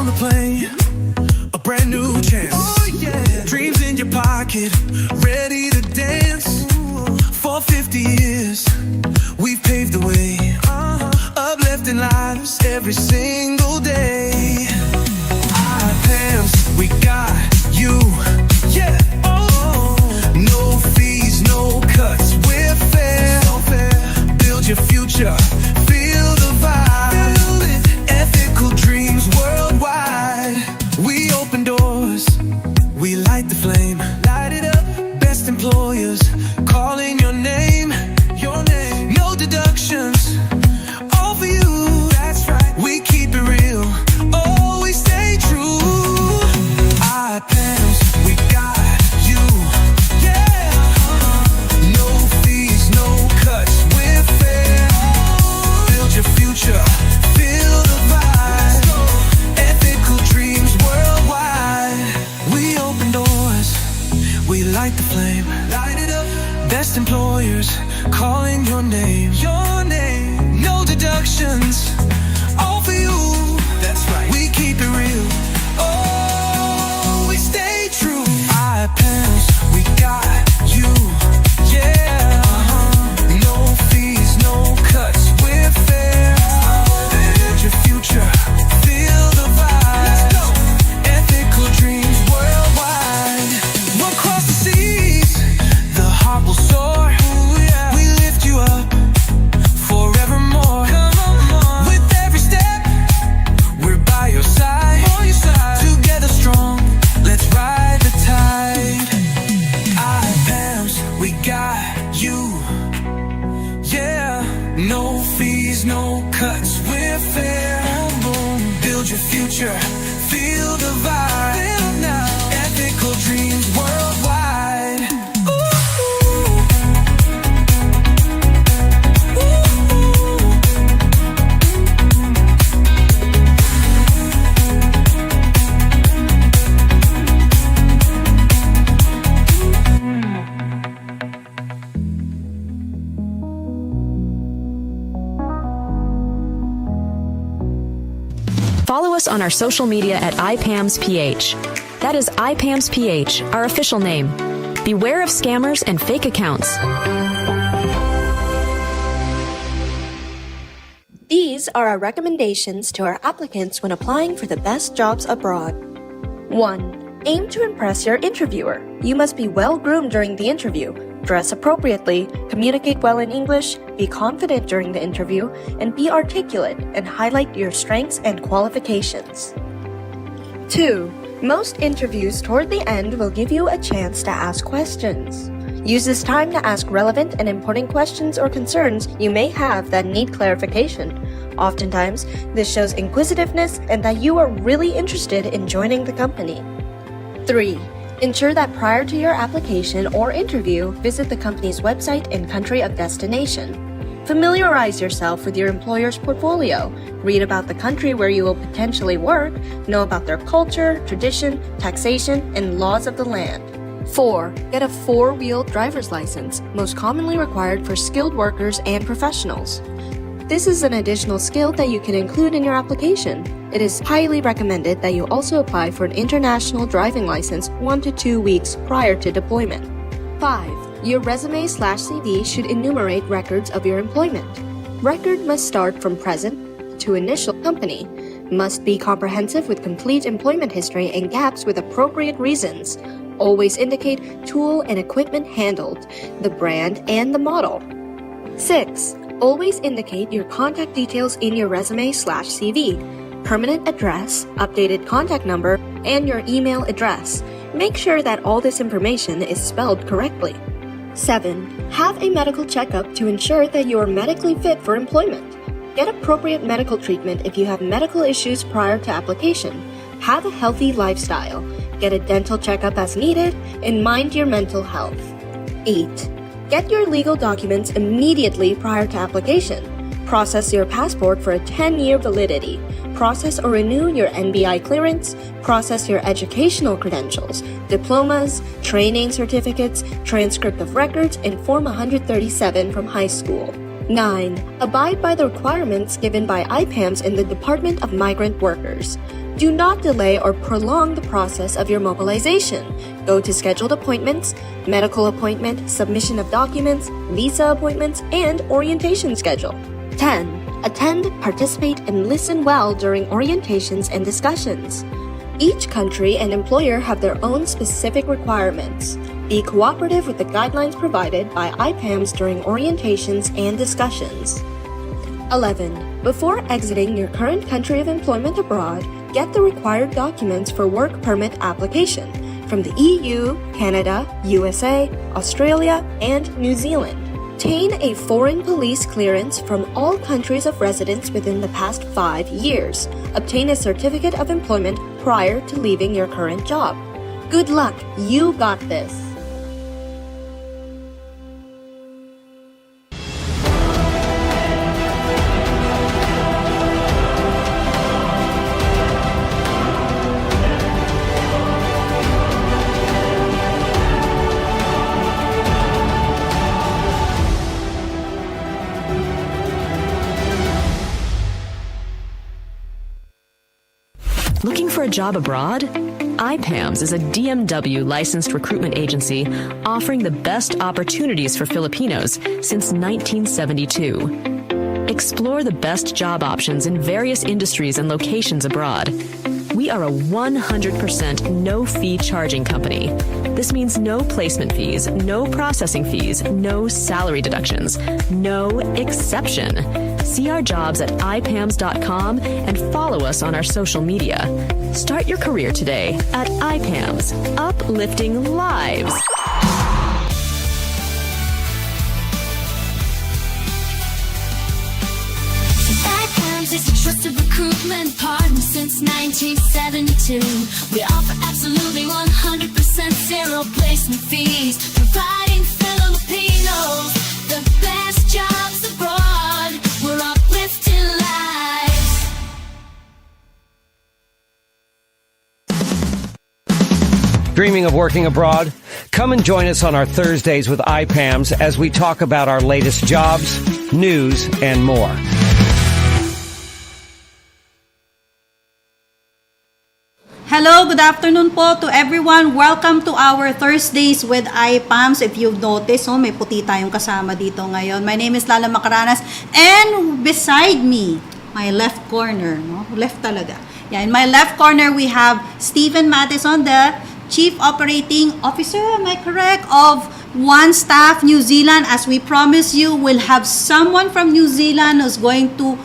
on the plane, a brand new chance. Oh, yeah. Dreams in your pocket, ready to dance. For 50 years, we've paved the way, uplifting lives every single day. IPAMS, we got you, yeah. Oh, no fees, no cuts, we're fair. So fair. Build your future, feel the vibe. Build it. Ethical dreams worldwide. We open doors, we light the flame. Light it up. Best employers calling your name. Your name. No deductions, all for you. That's right. We keep it real, always stay true. IPAMS, we got you, yeah. No fees, no cuts, we're fair. Build your future, feel the vibe. Ethical dreams worldwide. We open doors, we light the flame. Light it up. Best employers calling your name. Your name. No deductions, all for you. That's right. We keep it real, oh, we stay true. IPAMS, we got you, yeah. No fees, no cuts, we're fair. Build your future, feel the vibe. Let's go. Ethical dreams worldwide. We'll cross the seas, the heart will soar. Ooh, yeah. We lift you up forevermore. With every step, we're by your side. Together strong, let's ride the tide. IPAMS, we got you, yeah. No fees, no cuts, we're fair. Build your future, feel the vibe. Build now. Ethical dreams worldwide. Follow us on our social media at IPAMSPH. That is IPAMSPH, our official name. Beware of scammers and fake accounts. These are our recommendations to our applicants when applying for the best jobs abroad. 1. Aim to impress your interviewer. You must be well-groomed during the interview, dress appropriately, communicate well in English, be confident during the interview, and be articulate and highlight your strengths and qualifications. 2. Most interviews toward the end will give you a chance to ask questions. Use this time to ask relevant and important questions or concerns you may have that need clarification. Oftentimes, this shows inquisitiveness and that you are really interested in joining the company. 3. Ensure that prior to your application or interview, visit the company's website and country of destination. Familiarize yourself with your employer's portfolio. Read about the country where you will potentially work, know about their culture, tradition, taxation, and laws of the land. 4. Get a 4-wheel driver's license, most commonly required for skilled workers and professionals. This is an additional skill that you can include in your application. It is highly recommended that you also apply for an international driving license 1 to 2 weeks prior to deployment. 5. Your resume/CV should enumerate records of your employment. Record must start from present to initial company, must be comprehensive with complete employment history and gaps with appropriate reasons. Always indicate tool and equipment handled, the brand and the model. 6. Always indicate your contact details in your resume/CV, permanent address, updated contact number, and your email address. Make sure that all this information is spelled correctly. 7. Have a medical checkup to ensure that you are medically fit for employment. Get appropriate medical treatment if you have medical issues prior to application. Have a healthy lifestyle. Get a dental checkup as needed, and mind your mental health. 8. Get your legal documents immediately prior to application. Process your passport for a 10-year validity. Process or renew your NBI clearance. Process your educational credentials, diplomas, training certificates, transcript of records, and Form 137 from high school. 9. Abide by the requirements given by IPAMS in the Department of Migrant Workers. Do not delay or prolong the process of your mobilization. Go to scheduled appointments, medical appointment, submission of documents, visa appointments, and orientation schedule. 10. Attend, participate, and listen well during orientations and discussions. Each country and employer have their own specific requirements. Be cooperative with the guidelines provided by IPAMS during orientations and discussions. 11. Before exiting your current country of employment abroad, get the required documents for work permit application from the EU, Canada, USA, Australia, and New Zealand. Obtain a foreign police clearance from all countries of residence within the past 5 years. Obtain a certificate of employment prior to leaving your current job. Good luck, you got this. Looking for a job abroad? IPAMS is a DMW licensed recruitment agency offering the best opportunities for Filipinos since 1972. Explore the best job options in various industries and locations abroad. We are a 100% no-fee charging company. This means no placement fees, no processing fees, no salary deductions, no exception. See our jobs at ipams.com and follow us on our social media. Start your career today at IPAMS, uplifting lives. IPAMS is a trusted recruitment partner since 1972. We offer absolutely 100% zero placement fees, providing Filipinos the best jobs abroad. We're uplifting lives. Dreaming of working abroad? Come and join us on our Thursdays with IPAMS as we talk about our latest jobs, news, and more. Hello, good afternoon po to everyone. Welcome to our Thursdays with IPAMS. If you've noticed, may puti tayong kasama dito ngayon. My name is Lala Macaranas, and beside me, my left corner, left talaga. Yeah, in my left corner, we have Stephen Matheson, the Chief Operating Officer, am I correct, of One Staff New Zealand. As we promised you, we'll have someone from New Zealand who's going to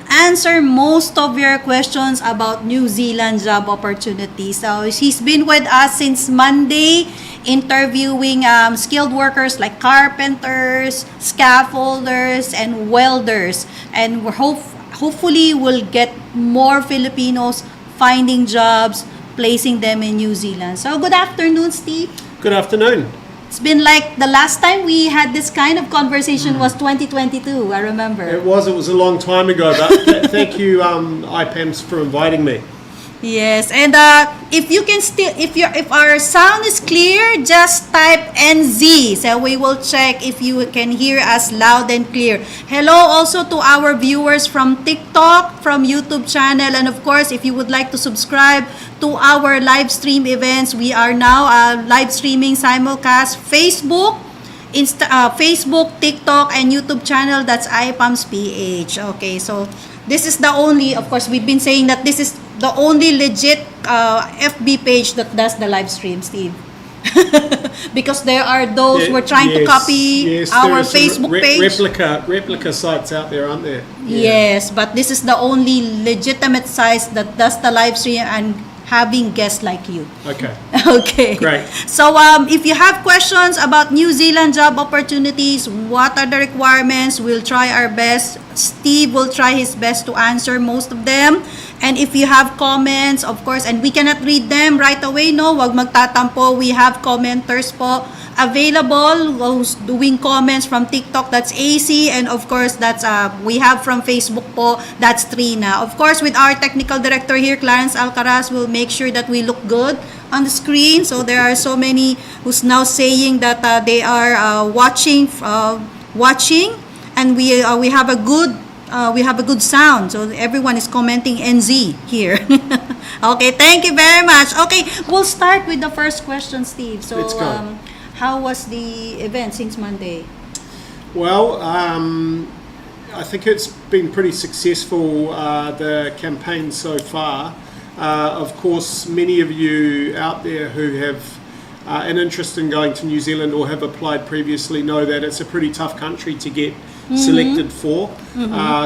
answer most of your questions about New Zealand job opportunities. So he's been with us since Monday, interviewing skilled workers like carpenters, scaffolders, and welders. And we're hopefully we'll get more Filipinos finding jobs, placing them in New Zealand. So good afternoon, Steve. Good afternoon. It's been like the last time we had this kind of conversation was 2022, I remember. It was a long time ago, but thank you, IPAMS, for inviting me. Yes, and if you can still, if our sound is clear, just type NZ, so we will check if you can hear us loud and clear. Hello also to our viewers from TikTok, from YouTube channel, and of course, if you would like to subscribe to our live stream events, we are now live streaming simulcast Facebook, Facebook, TikTok, and YouTube channel. That's IPAMS PH. Okay, so this is the only, of course, we've been saying that this is the only legit FB page that does the live stream, Steve. Because there are those who are trying to copy our Facebook page. Replica sites out there, aren't there? Yes, but this is the only legitimate site that does the live stream and having guests like you. Okay. Okay. Great. So if you have questions about New Zealand job opportunities, what are the requirements, we'll try our best. Steve will try his best to answer most of them. And if you have comments, of course, and we cannot read them right away, no, wag magtatampo. We have commenters po available who's doing comments from TikTok. That's AC, and of course, that's we have from Facebook po. That's Trina. Of course, with our technical director here, Clarence Alcaraz, will make sure that we look good on the screen. So there are so many who's now saying that they are watching. and we have a good sound. So everyone is commenting NZ here. Okay, thank you very much. Okay, we'll start with the first question, Steve. So, Let's go. how was the event since Monday? Well, I think it's been pretty successful, the campaign so far. Of course, many of you out there who have an interest in going to New Zealand or have applied previously know that it's a pretty tough country to get selected for.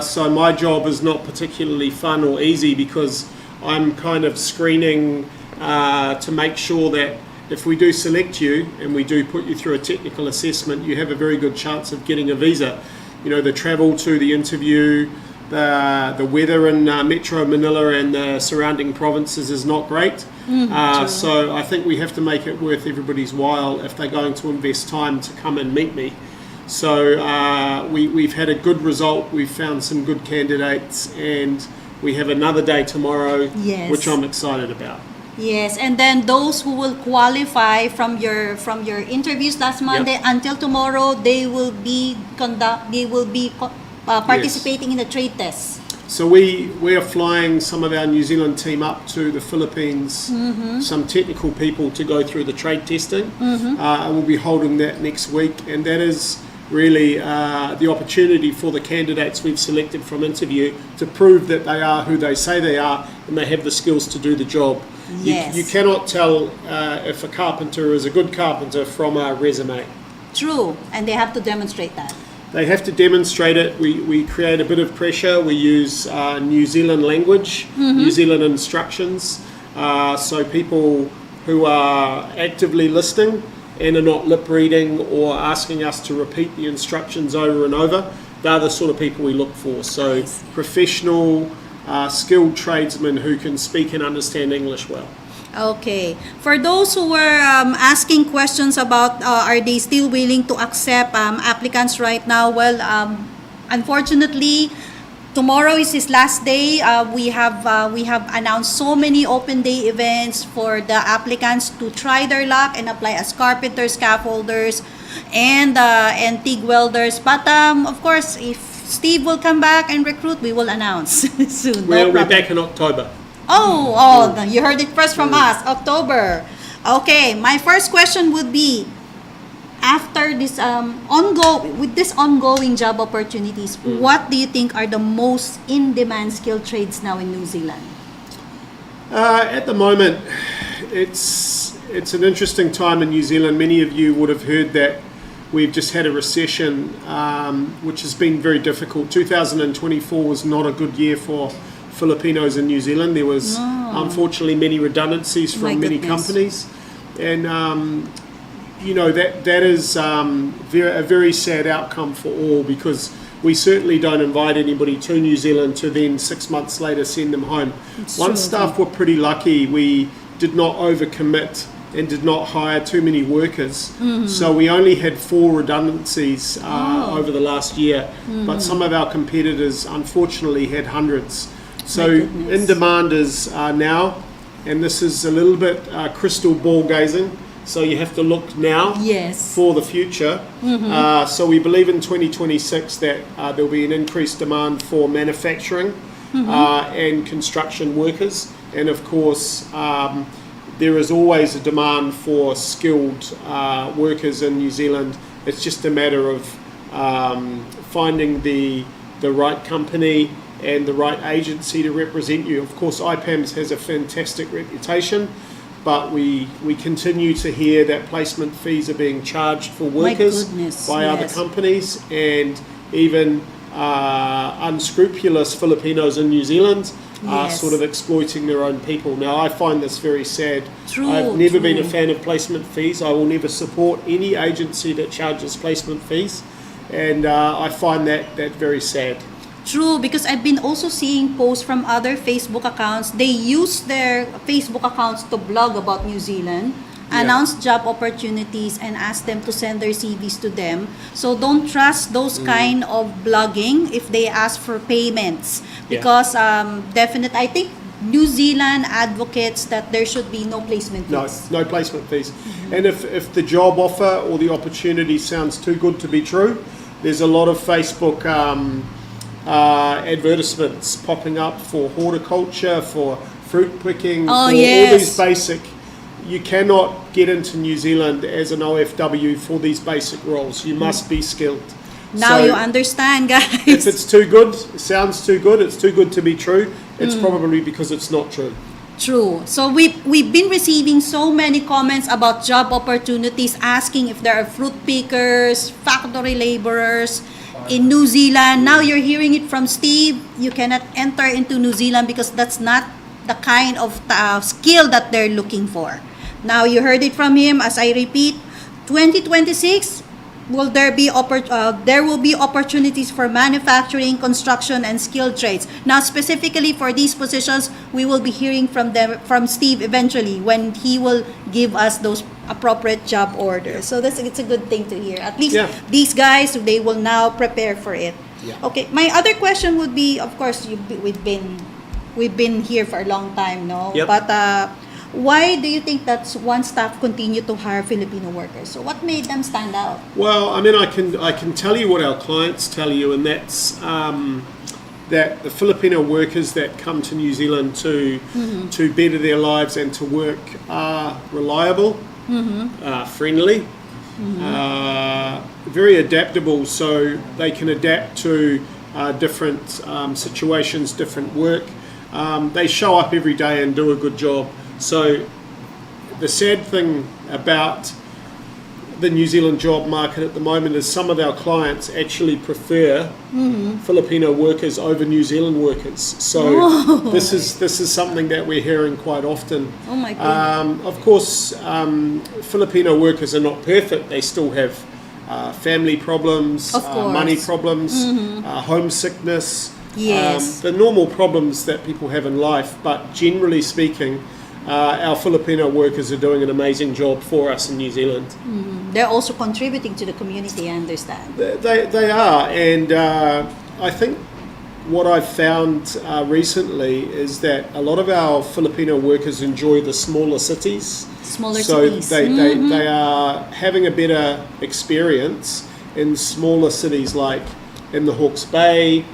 So my job is not particularly fun or easy because I'm kind of screening to make sure that if we do select you and we do put you through a technical assessment, you have a very good chance of getting a visa. You know, the travel to the interview, the weather in Metro Manila and the surrounding provinces is not great. So I think we have to make it worth everybody's while if they're going to invest time to come and meet me. So we've had a good result. We've found some good candidates, and we have another day tomorrow, Yes. which I'm excited about. Yes, and then those who will qualify from your interviews last Monday until tomorrow, they will be participating in the trade test. So we are flying some of our New Zealand team up to the Philippines, some technical people to go through the trade testing. And we'll be holding that next week, and that is really the opportunity for the candidates we've selected from interview to prove that they are who they say they are and they have the skills to do the job. Yes. You cannot tell if a carpenter is a good carpenter from a resume. True, and they have to demonstrate that. They have to demonstrate it. We create a bit of pressure. We use New Zealand language, New Zealand instructions. So people who are actively listening and are not lip reading or asking us to repeat the instructions over and over, they're the sort of people we look for. So professional, skilled tradesmen who can speak and understand English well. Okay. For those who were asking questions about are they still willing to accept applicants right now, well, unfortunately, tomorrow is his last day. We have announced so many open day events for the applicants to try their luck and apply as carpenters, scaffolders, and TIG welders. But of course, if Steve will come back and recruit, we will announce soon. We'll be back in October. Oh, you heard it first from us, October. Okay, my first question would be, after this ongoing job opportunities, what do you think are the most in-demand skilled trades now in New Zealand? At the moment, it's an interesting time in New Zealand. Many of you would have heard that we've just had a recession, which has been very difficult. 2024 was not a good year for Filipinos in New Zealand. There was unfortunately many redundancies from many companies, and you know that is a very sad outcome for all, because we certainly don't invite anybody to New Zealand to then 6 months later send them home. Once staff were pretty lucky, we did not overcommit and did not hire too many workers. So we only had 4 redundancies over the last year, but some of our competitors unfortunately had hundreds. So in demand is now, and this is a little bit crystal ball gazing, so you have to look now for the future. So we believe in 2026 that there will be an increased demand for manufacturing and construction workers, and of course there is always a demand for skilled workers in New Zealand. It's just a matter of finding the right company and the right agency to represent you. Of course, IPAMS has a fantastic reputation, but we continue to hear that placement fees are being charged for workers by other companies, and even unscrupulous Filipinos in New Zealand are sort of exploiting their own people. Now, I find this very sad. I've never been a fan of placement fees. I will never support any agency that charges placement fees, and I find that very sad. True, because I've been also seeing posts from other Facebook accounts. They use their Facebook accounts to blog about New Zealand, announce job opportunities, and ask them to send their CVs to them. So don't trust those kind of blogging if they ask for payments, because definitely, I think New Zealand advocates that there should be no placement fees. No placement fees. And if the job offer or the opportunity sounds too good to be true, There's a lot of Facebook advertisements popping up for horticulture, for fruit picking, Oh, for yes. all these basic. You cannot get into New Zealand as an OFW for these basic roles. You must be skilled. Now So you understand, guys. if it's too good, it sounds too good, it's too good to be true, it's probably because it's not true. True. So we've been receiving so many comments about job opportunities, asking if there are fruit pickers, factory laborers in New Zealand. Now you're hearing it from Steve. You cannot enter into New Zealand because that's not the kind of skill that they're looking for. Now you heard it from him. As I repeat, 2026. There will be opportunities for manufacturing, construction, and skilled trades. Now, specifically for these positions, we will be hearing from Steve eventually when he will give us those appropriate job orders. So it's a good thing to hear. At least these guys, they will now prepare for it. Yeah. Okay. My other question would be, of course, we've been here for a long time, no? Yep. But why do you think that one staff continue to hire Filipino workers? So what made them stand out? Well, I mean, I can tell you what our clients tell you, and that's that the Filipino workers that come to New Zealand to better their lives and to work are reliable, friendly, very adaptable, so they can adapt to different situations, different work. They show up every day and do a good job. So the sad thing about the New Zealand job market at the moment is some of our clients actually prefer Filipino workers over New Zealand workers. So this is something that we're hearing quite often. Oh my goodness. Of course, Filipino workers are not perfect. They still have family problems, Of course. money problems, homesickness. Yes. The normal problems that people have in life, but generally speaking, our Filipino workers are doing an amazing job for us in New Zealand. They're also contributing to the community, I understand. They are, and I think what I've found recently is that a lot of our Filipino workers enjoy the smaller cities. Smaller so cities. they are having a better experience in smaller cities like in the Hawke's Bay,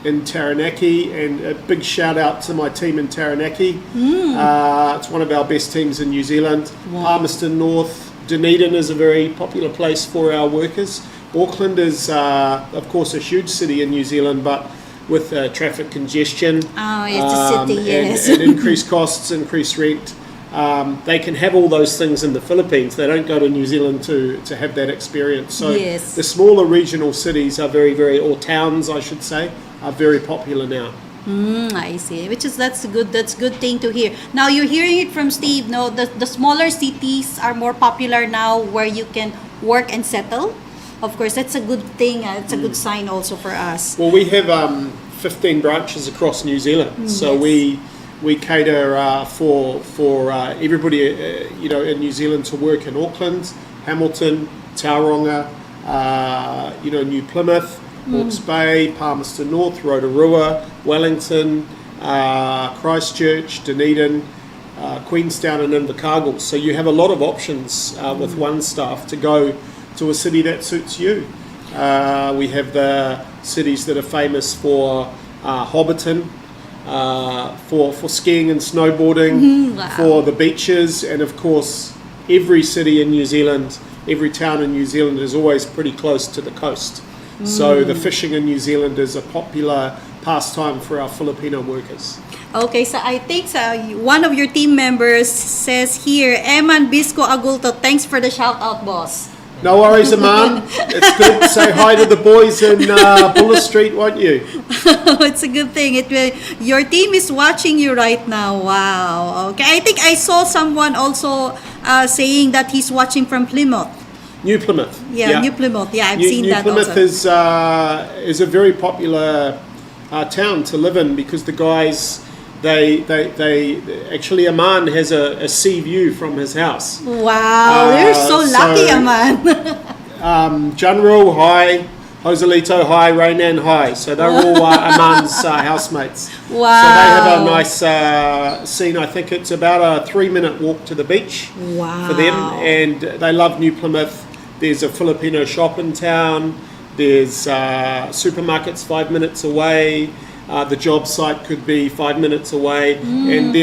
in Taranaki, and a big shout out to my team in Taranaki. It's one of our best teams in New Zealand. Palmerston North, Dunedin is a very popular place for our workers. Auckland is, of course, a huge city in New Zealand, but with traffic congestion It's a city, yes. and increased costs, increased rent. They can have all those things in the Philippines. They don't go to New Zealand to have that experience. So Yes. the smaller regional cities are or towns, I should say, are very popular now. I see. That's a good thing to hear. Now you're hearing it from Steve. No, the smaller cities are more popular now, where you can work and settle. Of course, that's a good thing. It's a good sign also for us. Well, we have 15 branches across New Zealand, so we cater for everybody in New Zealand to work in Auckland, Hamilton, Tauranga, New Plymouth, Hawke's Bay, Palmerston North, Rotorua, Wellington, Christchurch, Dunedin, Queenstown, and Invercargill. So you have a lot of options with one staff to go to a city that suits you. We have the cities that are famous for Hobbiton, for skiing and snowboarding, for the beaches, and of course every city in New Zealand, every town in New Zealand is always pretty close to the coast. So the fishing in New Zealand is a popular pastime for our Filipino workers. Okay, so I think one of your team members says here, Eman Bisco Agulto, thanks for the shout out, boss. No worries, Aman. It's good. Say hi to the boys in Bullis Street, won't you? It's a good thing. Your team is watching you right now. Wow. Okay, I think I saw someone also saying that he's watching from Plymouth. New Plymouth. Yeah, New Plymouth. Yeah, I've seen New that Plymouth also. is a very popular town to live in because the guys, they actually Aman has a sea view from his house. Wow, you're so lucky, Aman. Junro High, Joselito High, Rainan High. So they're all Aman's housemates. Wow. So they have a nice scene. I think it's about a 3-minute walk to the beach for them. And they love New Plymouth. There's a Filipino shop in town. There's supermarkets 5 minutes away. The job site could be 5 minutes away. And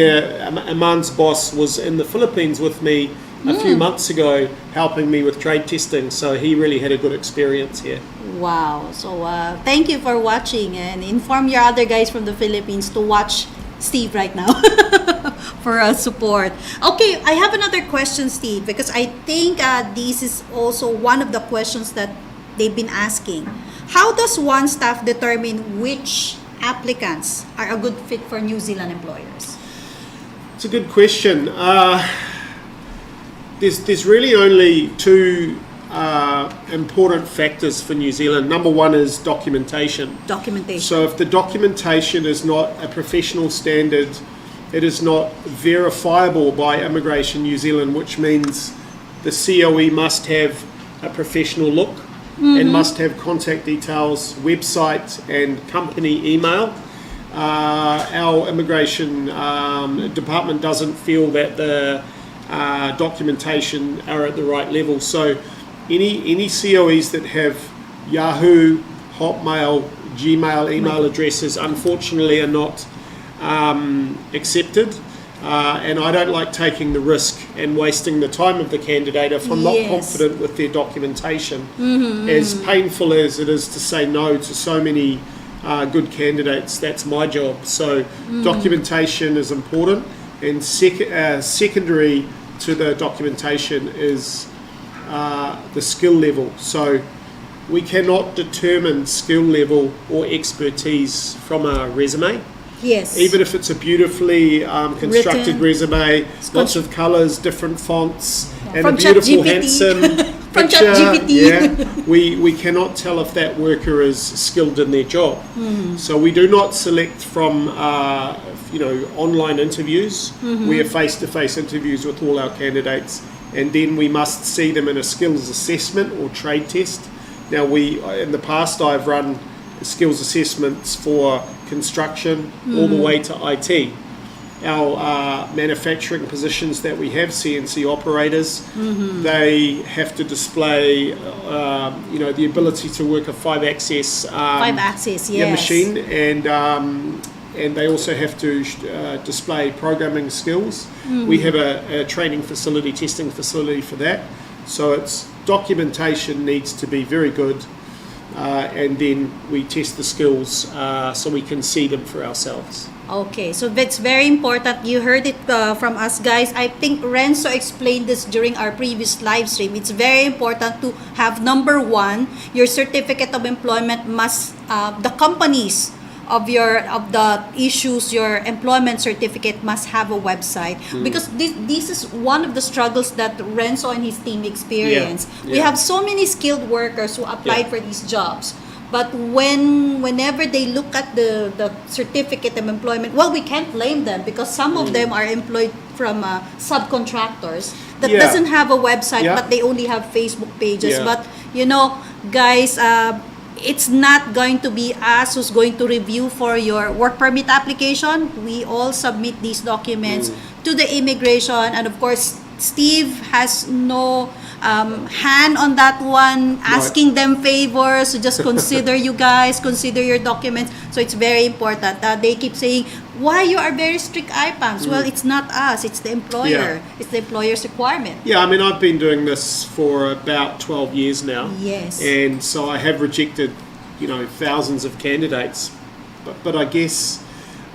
Aman's boss was in the Philippines with me a few months ago, helping me with trade testing. So he really had a good experience here. Wow. So thank you for watching, and inform your other guys from the Philippines to watch Steve right now for support. Okay, I have another question, Steve, because I think this is also one of the questions that they've been asking. How does one staff determine which applicants are a good fit for New Zealand employers? It's a good question. There's really only two important factors for New Zealand. Number one is documentation. Documentation. So if the documentation is not a professional standard, it is not verifiable by Immigration New Zealand, which means the COE must have a professional look and must have contact details, website and company email. Our immigration department doesn't feel that the documentation are at the right level. So any COEs that have Yahoo, Hotmail, Gmail email addresses, unfortunately, are not accepted. And I don't like taking the risk and wasting the time of the candidate if I'm not confident with their documentation. As painful as it is to say no to so many good candidates, that's my job. So documentation is important, and secondary to the documentation is the skill level. So we cannot determine skill level or expertise from a resume. Yes. Even if it's a beautifully constructed Written. resume, lots of colours, different fonts, and From a beautiful, ChatGPT. handsome From picture. ChatGPT. Yeah, we cannot tell if that worker is skilled in their job. So we do not select from online interviews. We have face-to-face interviews with all our candidates, and then we must see them in a skills assessment or trade test. Now, in the past, I've run skills assessments for construction all the way to IT. Our manufacturing positions that we have, CNC operators, they have to display, the ability to work a 5-axis machine, and they also have to display programming skills. We have a training facility, testing facility for that. So its documentation needs to be very good. And then we test the skills so we can see them for ourselves. Okay, so that's very important. You heard it from us, guys. I think Renzo explained this during our previous live stream. It's very important to have, number one, your certificate of employment must, the companies of the issues, your employment certificate must have a website, because this is one of the struggles that Renzo and his team experience. We have so many skilled workers who applied for these jobs, but whenever they look at the certificate of employment, well, we can't blame them, because some of them are employed from subcontractors that doesn't have a website, but they only have Facebook pages. But guys, it's not going to be us who's going to review for your work permit application. We all submit these documents to the immigration, and of course Steve has no hand on that one, asking them favors. So just consider consider your documents. So it's very important. They keep saying, why you are very strict IPAMS? Well, it's not us, it's the employer. It's the employer's requirement. Yeah, I mean, I've been doing this for about 12 years now. Yes. And so I have rejected, thousands of candidates. But I guess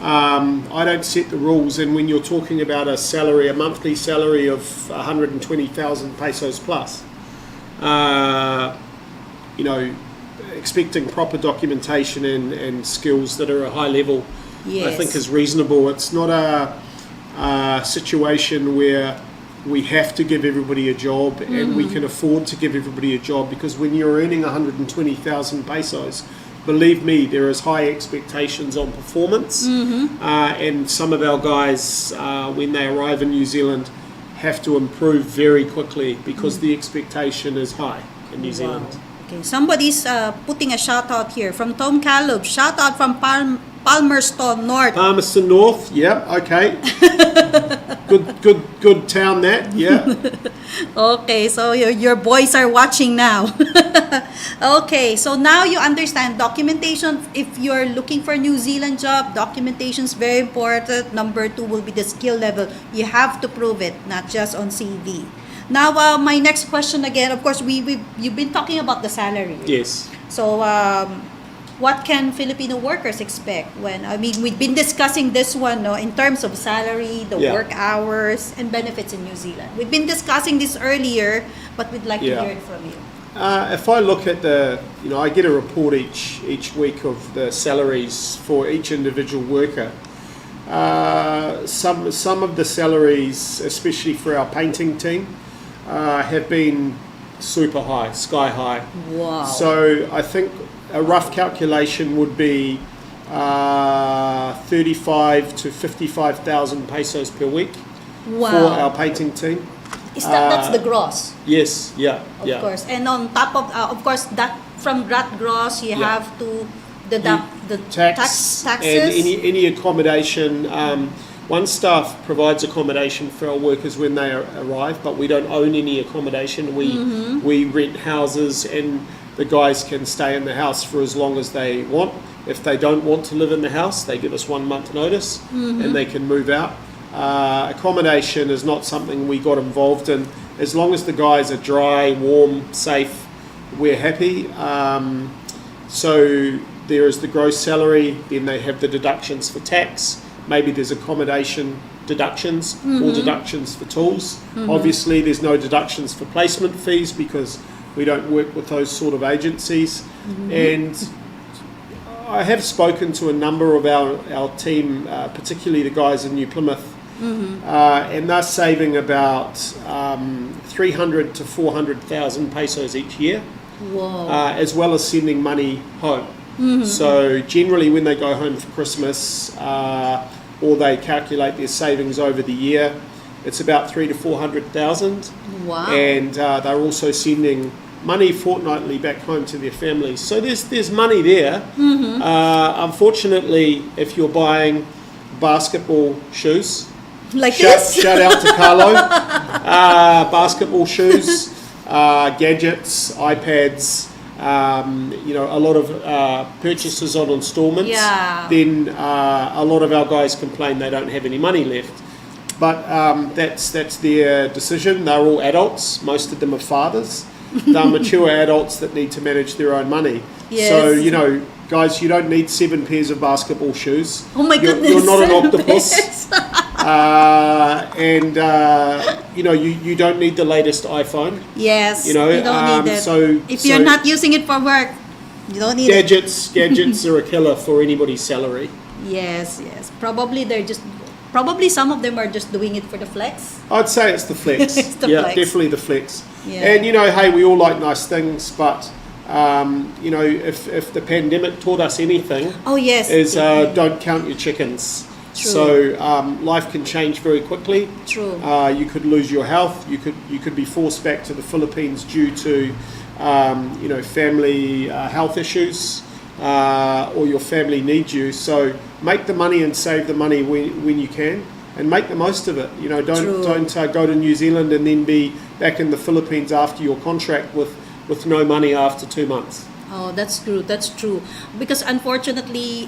I don't set the rules. And when you're talking about a monthly salary of 120,000 pesos plus, expecting proper documentation and skills that are a high level, I think is reasonable. It's not a situation where we have to give everybody a job and we can afford to give everybody a job, because when you're earning 120,000 pesos, believe me, there is high expectations on performance. And some of our guys, when they arrive in New Zealand, have to improve very quickly because the expectation is high in New Zealand. Okay, somebody's putting a shout out here from Tom Caleb. Shout out from Palmerston North. Palmerston North, yeah, okay. Good town that, yeah. Okay, so your boys are watching now. Okay, so now you understand documentation. If you're looking for a New Zealand job, documentation is very important. Number 2 will be the skill level. You have to prove it, not just on CV. Now, my next question again, of course, you've been talking about the salary. Yes. So, what can Filipino workers expect we've been discussing this one, no, in terms of salary, the Yeah. work hours, and benefits in New Zealand. We've been discussing this earlier, but we'd like to Yeah. hear it from you. If I look at I get a report each week of the salaries for each individual worker. Some of the salaries, especially for our painting team, have been super high, sky high. Wow. So I think a rough calculation would be 35 to 55,000 pesos per week Wow. for our painting team. That's the gross, Yes, yeah, of yeah. course. And on top of course, that from that gross, you Yeah. have to deduct the taxes. and any accommodation. One staff provides accommodation for our workers when they arrive, but we don't own any accommodation. We rent houses, and the guys can stay in the house for as long as they want. If they don't want to live in the house, they give us 1 month notice, and they can move out. Accommodation is not something we got involved in. As long as the guys are dry, warm, safe, we're happy. So there is the gross salary, then they have the deductions for tax. Maybe there's accommodation deductions or deductions for tools. Obviously, there's no deductions for placement fees because we don't work with those sort of agencies. And I have spoken to a number of our team, particularly the guys in New Plymouth, and they're saving about 300 to 400,000 pesos each year, as well as sending money home. So generally when they go home for Christmas or they calculate their savings over the year, it's about 300 to 400,000. Wow. And they're also sending money fortnightly back home to their families. So there's money there. Unfortunately, if you're buying basketball shoes, Like this? shout out to Carlo, basketball shoes, gadgets, iPads, a lot of purchases on installments, Yeah. then a lot of our guys complain they don't have any money left. But that's their decision. They're all adults. Most of them are fathers. They're mature adults that need to manage their own money. Yes. So, guys, you don't need 7 pairs of basketball shoes. Oh my goodness. You're not an octopus. Yes. You don't need the latest iPhone. Yes, you don't need it. If you're not using it for work, you don't need it. Gadgets are a killer for anybody's salary. Yes. Probably some of them are just doing it for the flex. I'd say it's the flex. It's the yeah, flex. definitely the flex. Yeah. And hey, we all like nice things, but if the pandemic taught us anything, Oh yes. is don't count your chickens. True. So life can change very quickly. True. You could lose your health. You could be forced back to the Philippines due to family health issues, or your family needs you. So make the money and save the money when you can, and make the most of it. Don't go to New Zealand and then be back in the Philippines after your contract with no money after 2 months. Oh, that's true. Because unfortunately,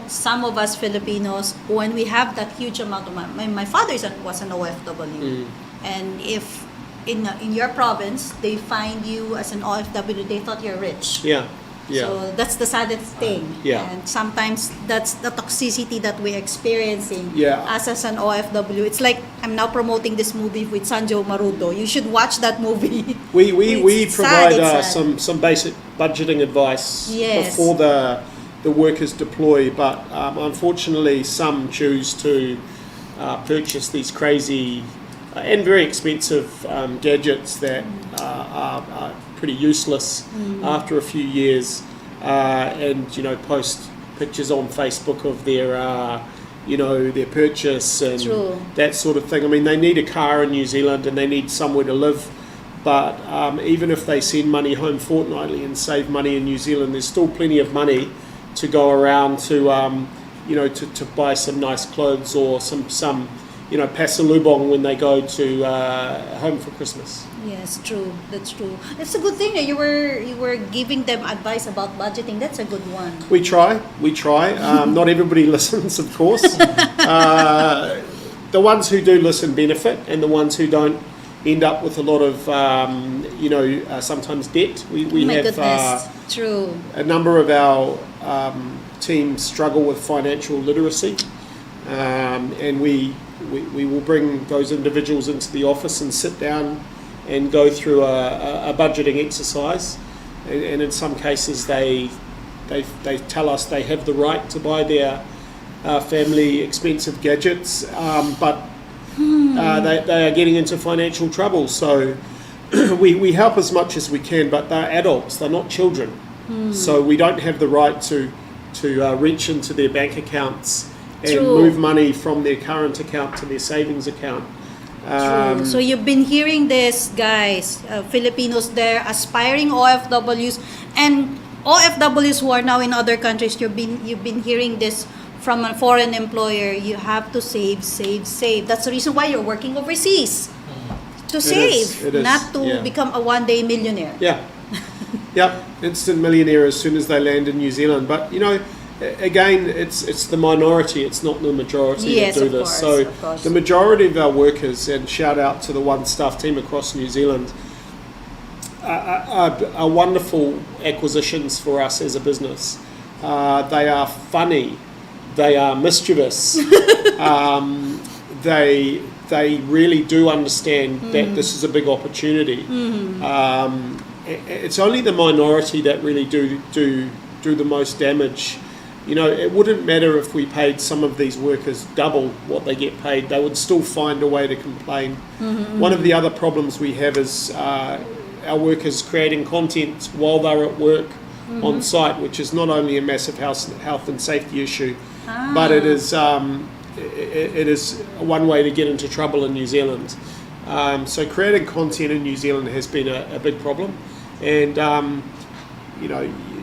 some of us Filipinos, when we have that huge amount of money, my father was an OFW, and if in your province they find you as an OFW, they thought you're rich. Yeah. So that's the saddest thing. Yeah. And sometimes that's the toxicity that we're experiencing Yeah. as an OFW. It's like I'm now promoting this movie with Sanjo Marudo. You should watch that movie. We It's sad, provide it's sad. some basic budgeting advice Yes. before the workers deploy, but unfortunately some choose to purchase these crazy and very expensive gadgets that are pretty useless after a few years, and post pictures on Facebook of their their purchase and True. that sort of thing. I mean, they need a car in New Zealand and they need somewhere to live, but even if they send money home fortnightly and save money in New Zealand, there's still plenty of money to go around to to buy some nice clothes or some pasalubong when they go to home for Christmas. Yes, true. That's true. It's a good thing that you were giving them advice about budgeting. That's a good one. We try. Not everybody listens, of course. The ones who do listen benefit, and the ones who don't end up with a lot of, sometimes debt. We My have goodness. True. a number of our teams struggle with financial literacy, and we will bring those individuals into the office and sit down and go through a budgeting exercise, and in some cases they tell us they have the right to buy their family expensive gadgets, but they are getting into financial trouble. So we help as much as we can, but they're adults, they're not children. So we don't have the right to reach into their bank accounts and True. move money from their current account to their savings account. True. So you've been hearing this, guys, Filipinos there, aspiring OFWs, and OFWs who are now in other countries. You've been hearing this from a foreign employer. You have to save. That's the reason why you're working overseas, to save, it is, not to yeah. become a one-day millionaire. Yeah, instant millionaire as soon as they land in New Zealand. But again, it's the minority, it's not the majority Yes, that do of this. course, So of course. the majority of our workers, and shout out to the One Staff team across New Zealand, are wonderful acquisitions for us as a business. They are funny, they are mischievous, they really do understand that this is a big opportunity. It's only the minority that really do the most damage. It wouldn't matter if we paid some of these workers double what they get paid, they would still find a way to complain. One of the other problems we have is our workers creating content while they're at work on site, which is not only a massive health and safety issue, but it is one way to get into trouble in New Zealand. So creating content in New Zealand has been a big problem, and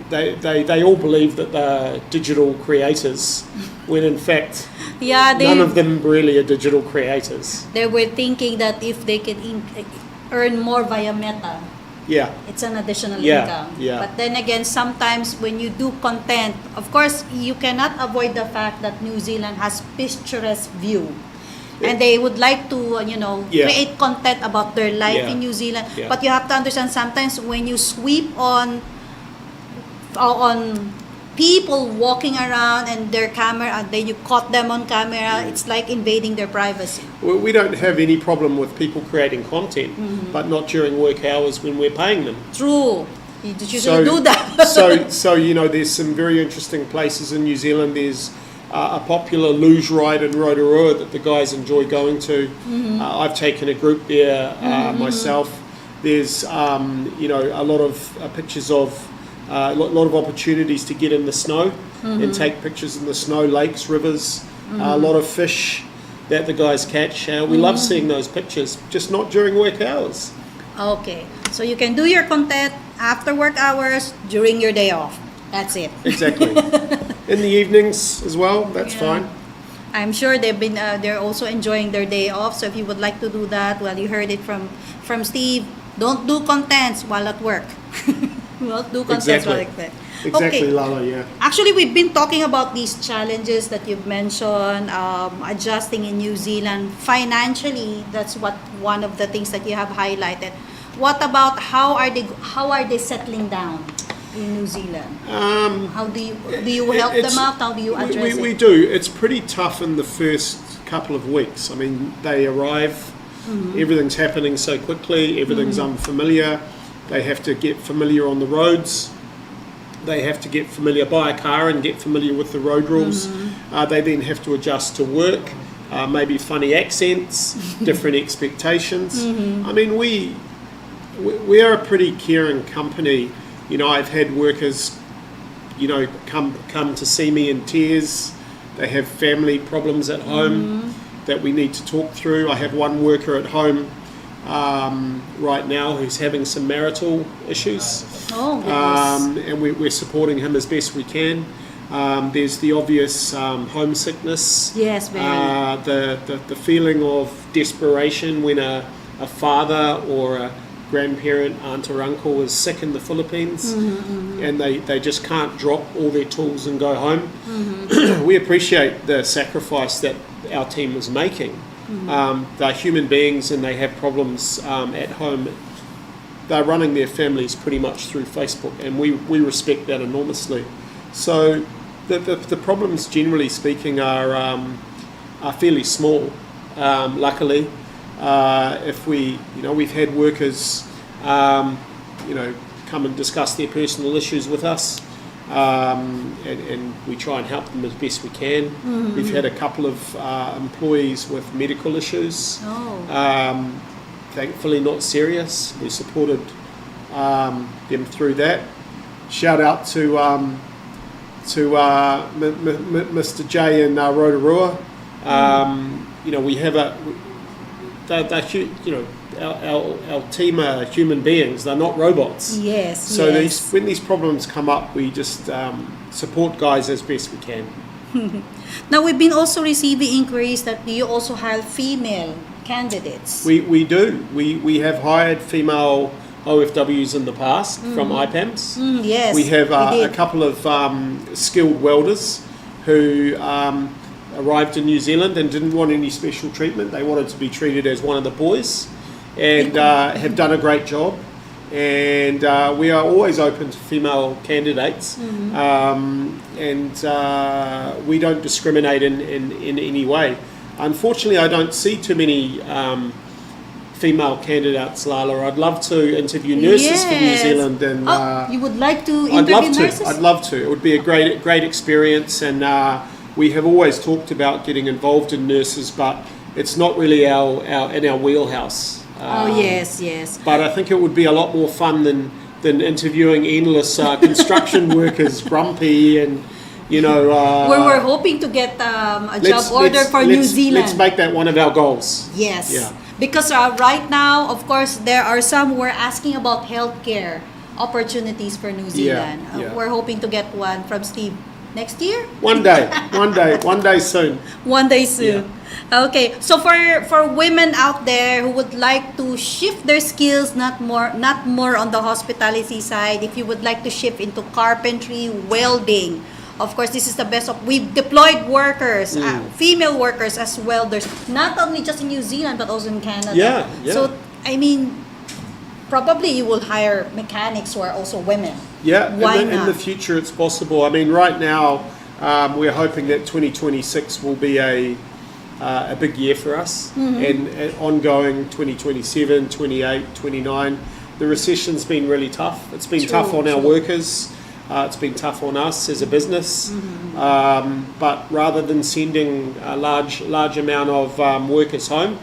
they all believe that they're digital creators, when in fact none of them really are digital creators. They were thinking that if they can earn more via Meta, Yeah, it's an additional Yeah, income. yeah. But then again, sometimes when you do content, of course, you cannot avoid the fact that New Zealand has picturesque view. And they would like to, Yeah. create content about their life Yeah. in New Zealand. Yeah. But you have to understand, sometimes when you sweep on people walking around and their camera, and then you caught them on camera, it's like invading their privacy. we don't have any problem with people creating content, but not during work hours when we're paying them. True. You should do that. so there's some very interesting places in New Zealand. There's a popular luge ride in Rotorua that the guys enjoy going to. I've taken a group there myself. There's a lot of pictures of a lot of opportunities to get in the snow and take pictures in the snow, lakes, rivers. A lot of fish that the guys catch. We love seeing those pictures, just not during work hours. Okay, so you can do your content after work hours, during your day off. That's it. Exactly. In the evenings as well, that's Yeah. fine. I'm sure they're also enjoying their day off. So if you would like to do that, well, you heard it from Steve. Don't do contents while at work. Don't do contents while at work. Exactly, Okay. Lala, yeah. Actually, we've been talking about these challenges that you've mentioned, adjusting in New Zealand financially. That's one of the things that you have highlighted. What about how are they settling down in New Zealand? How do you help them out? How do you address we it? do. It's pretty tough in the first couple of weeks. I mean, they arrive, everything's happening so quickly, everything's unfamiliar. They have to get familiar on the roads. They have to get familiar, buy a car and get familiar with the road rules. They then have to adjust to work, maybe funny accents, different expectations. I mean, we are a pretty caring company. I've had workers, come to see me in tears. They have family problems at home that we need to talk through. I have one worker at home right now who's having some marital issues. Oh, goodness. And we're supporting him as best we can. There's the obvious homesickness. Yes, very. The feeling of desperation when a father or a grandparent, aunt or uncle is sick in the Philippines, and they just can't drop all their tools and go home. We appreciate the sacrifice that our team is making. They're human beings and they have problems at home. They're running their families pretty much through Facebook, and we respect that enormously. So the problems, generally speaking, are fairly small. Luckily, if we've had workers, come and discuss their personal issues with us, and we try and help them as best we can. We've had a couple of employees with medical issues. Thankfully, not serious. We supported them through that. Shout out to Mr. J in Rotorua. We have our team are human beings. They're not robots. Yes. So yes. when these problems come up, we just support guys as best we can. Now, we've been also receiving inquiries that you also have female candidates. We do. We have hired female OFWs in the past from IPAMS. Yes. We have we a did. couple of skilled welders who arrived in New Zealand and didn't want any special treatment. They wanted to be treated as one of the boys, and have done a great job. And we are always open to female candidates, and we don't discriminate in any way. Unfortunately, I don't see too many female candidates, Lala. I'd love to interview nurses from New Yes. Zealand, and you would like to I'd interview love to. nurses? I'd love to. It would be a great experience, and we have always talked about getting involved in nurses, but it's not really in our wheelhouse. Yes. But I think it would be a lot more fun than interviewing endless construction workers, grumpy and we're hoping to get a job order for New Zealand. Let's make that one of our goals. Yes. Yeah. Because right now, of course, there are some who are asking about healthcare opportunities for New Zealand. yeah. We're hoping to get one from Steve next year. One day soon. One day soon. Okay. So for women out there who would like to shift their skills, not more on the hospitality side, if you would like to shift into carpentry, welding, of course, this is the best. We've deployed workers, female workers as welders, not only just in New Zealand but also in Canada. Yeah. So I mean, probably you will hire mechanics who are also women. Yeah, Why in the not? future it's possible. I mean, right now we're hoping that 2026 will be a big year for us, and ongoing 2027, 28, 29. The recession's been really tough. It's been tough on our workers. It's been tough on us as a business, but rather than sending a large amount of workers home,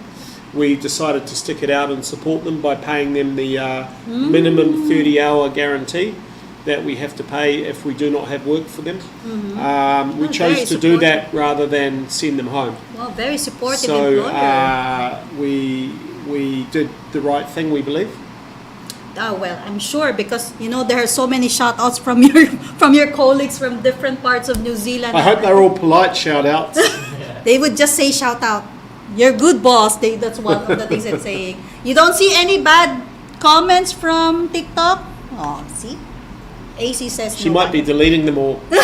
we decided to stick it out and support them by paying them the minimum 30-hour guarantee that we have to pay if we do not have work for them. We chose to do that rather than send them home. Well, very supportive So employer. we did the right thing, we believe. Oh, well, I'm sure because there are so many shout outs from your colleagues from different parts of New Zealand. I hope they're all polite shout outs. They would just say shout out. You're good, boss. That's one of the things they're saying. You don't see any bad comments from TikTok? Oh, see? AC says She no might be one. deleting them all. They're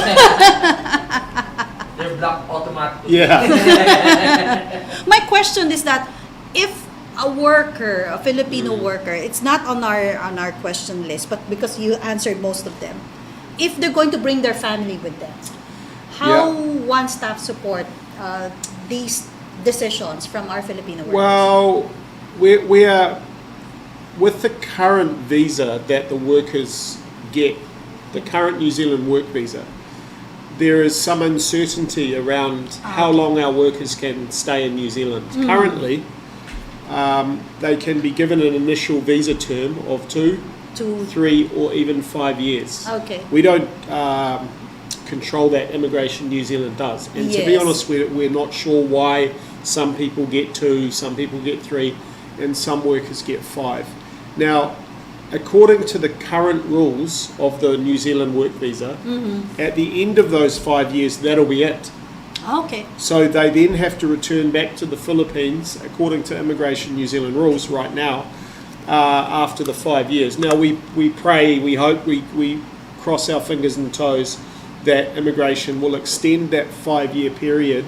blocked automatically. Yeah. My question is that if a Filipino worker, it's not on our question list, but because you answered most of them, if they're going to bring their family with them, how one staff support these decisions from our Filipino workers? Well, we are with the current visa that the workers get, the current New Zealand work visa. There is some uncertainty around how long our workers can stay in New Zealand. Currently, they can be given an initial visa term of 2, 3, or even 5 years. Okay. We don't control that. Immigration New Zealand does. And to be Yes. honest, we're not sure why some people get 2, some people get 3, and some workers get 5. Now, according to the current rules of the New Zealand work visa, at the end of those 5 years, that'll be it. Okay. So they then have to return back to the Philippines, according to Immigration New Zealand rules right now, after the 5 years. Now we pray, we hope, we cross our fingers and toes that immigration will extend that 5-year period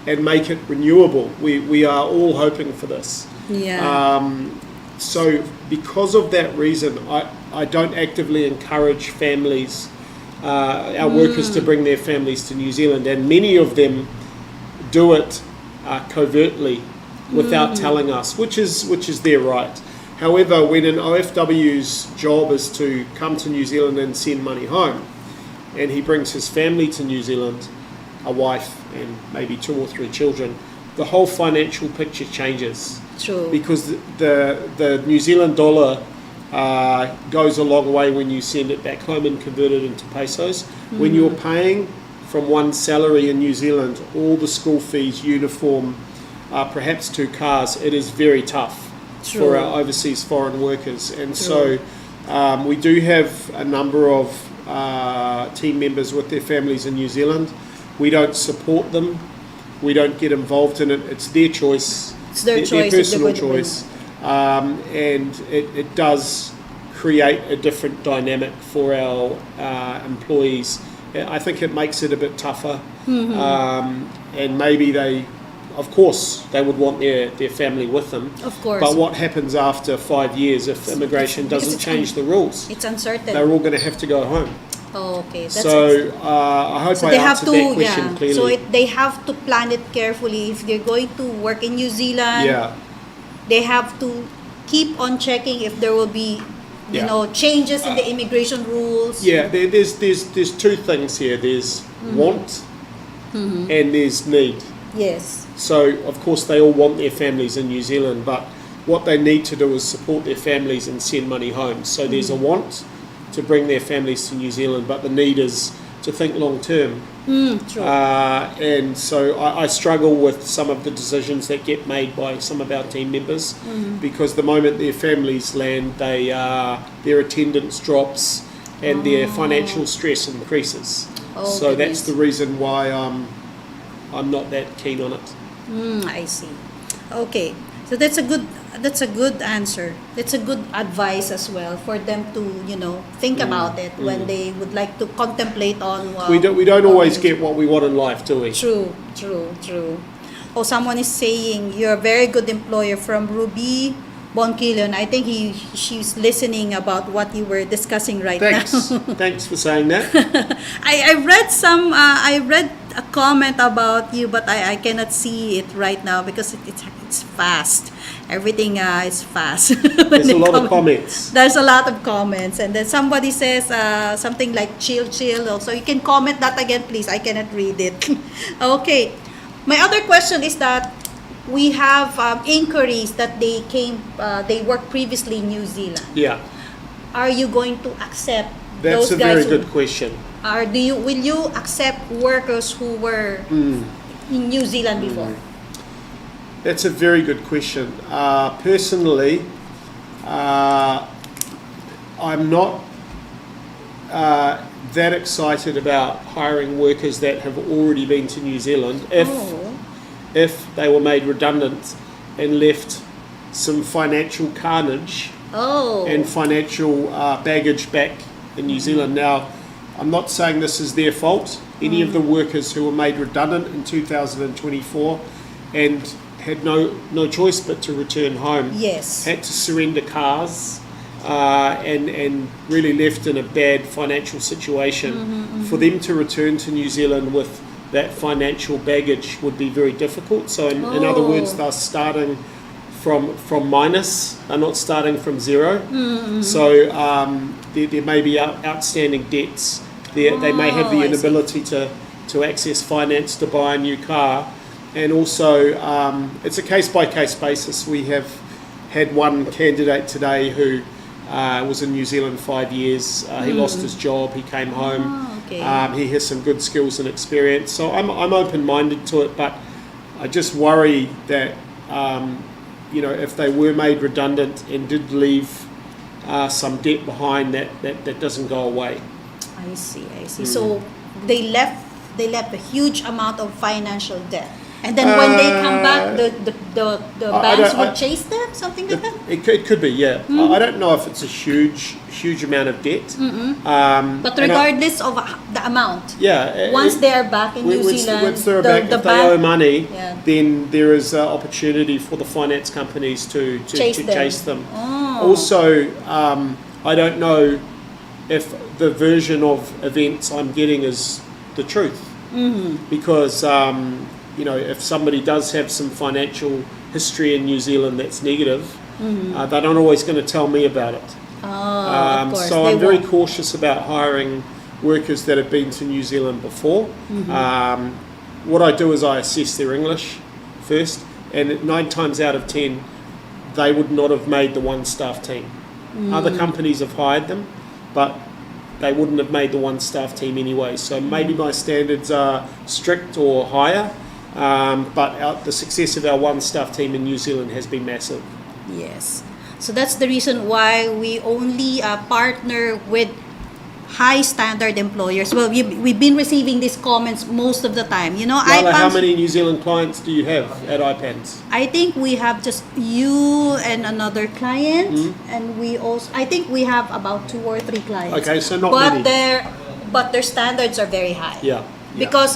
and make it renewable. We are all hoping for this. Yeah. So because of that reason, I don't actively encourage families, our workers, to bring their families to New Zealand, and many of them do it covertly without telling us, which is their right. However, when an OFW's job is to come to New Zealand and send money home, and he brings his family to New Zealand, a wife and maybe 2 or 3 children, the whole financial picture changes. True. Because the New Zealand dollar goes a long way when you send it back home and convert it into pesos. When you're paying from one salary in New Zealand, all the school fees, uniform, perhaps 2 cars, it is very tough for our overseas foreign workers. And so we do have a number of team members with their families in New Zealand. We don't support them. We don't get involved in it. It's their choice. It's their choice. Their personal choice. And it does create a different dynamic for our employees. I think it makes it a bit tougher. And maybe of course, they would want their family with them. Of course. But what happens after 5 years if immigration doesn't change the rules? It's uncertain. They're all going to have to go home. Oh, okay. That's So I hope I answered that question clearly. So they have to plan it carefully. If they're going to work in New Zealand, they have to keep on checking if there will be, you know, changes in the immigration rules. Yeah, there's 2 things here. There's want and there's need. Yes. So, of course, they all want their families in New Zealand, but what they need to do is support their families and send money home. So there's a want to bring their families to New Zealand, but the need is to think long term. True. And so I struggle with some of the decisions that get made by some of our team members, because the moment their families land, their attendance drops and their financial stress increases. So that's the reason why I'm not that keen on it. I see. Okay, so that's a good answer. That's a good advice as well for them to think about it when they would like to contemplate on. We don't always get what we want in life, do we? True. Oh, someone is saying you're a very good employer from Ruby Bonkilion. I think she's listening about what you were discussing now. Thanks for saying that. I read a comment about you, but I cannot see it right now because it's fast. Everything is fast. There's a lot of comments. There's a lot of comments, and then somebody says something like chill. So you can comment that again, please. I cannot read it. Okay. My other question is that we have inquiries that they worked previously in New Zealand. Yeah. Are you going to accept That's those a guys? very good question. Will you accept workers who were in New Zealand before? That's a very good question. Personally, I'm not that excited about hiring workers that have already been to New Zealand if they were made redundant and left some financial carnage and financial baggage back in New Zealand. Now, I'm not saying this is their fault. Any of the workers who were made redundant in 2024 and had no choice but to return home had to surrender cars and really left in a bad financial situation. For them to return to New Zealand with that financial baggage would be very difficult. So in other words, they're starting from minus. They're not starting from zero. So there may be outstanding debts. They may have the inability to access finance to buy a new car. And also, it's a case-by-case basis. We have had one candidate today who was in New Zealand 5 years. He lost his job. He came home. He has some good skills and experience. So I'm open-minded to it, but I just worry that if they were made redundant and did leave some debt behind that doesn't go away. I see. So they left a huge amount of financial debt. And then when they come back, the banks will chase them, something like that? It could be, yeah. I don't know if it's a huge amount of debt. But regardless of the amount, once they are back in New Zealand, once they're back, if they owe money, yeah, then there is opportunity for the finance companies to chase them. Oh. Also, I don't know if the version of events I'm getting is the truth. Because if somebody does have some financial history in New Zealand that's negative, they're not always going to tell me about it. Of course, so I'm very cautious about hiring workers that have been to New Zealand before. What I do is I assess their English first, and 9 times out of 10, they would not have made the one staff team. Other companies have hired them, but they wouldn't have made the one staff team anyway. So maybe my standards are strict or higher, but the success of our one staff team in New Zealand has been massive. Yes. So that's the reason why we only partner with high standard employers. Well, we've been receiving these comments most of the time. Lala, how many New Zealand clients do you have at IPAMS? I think we have just you and another client, and I think we have about 2 or 3 clients. Okay, so not many. But their standards are very high. Yeah. Because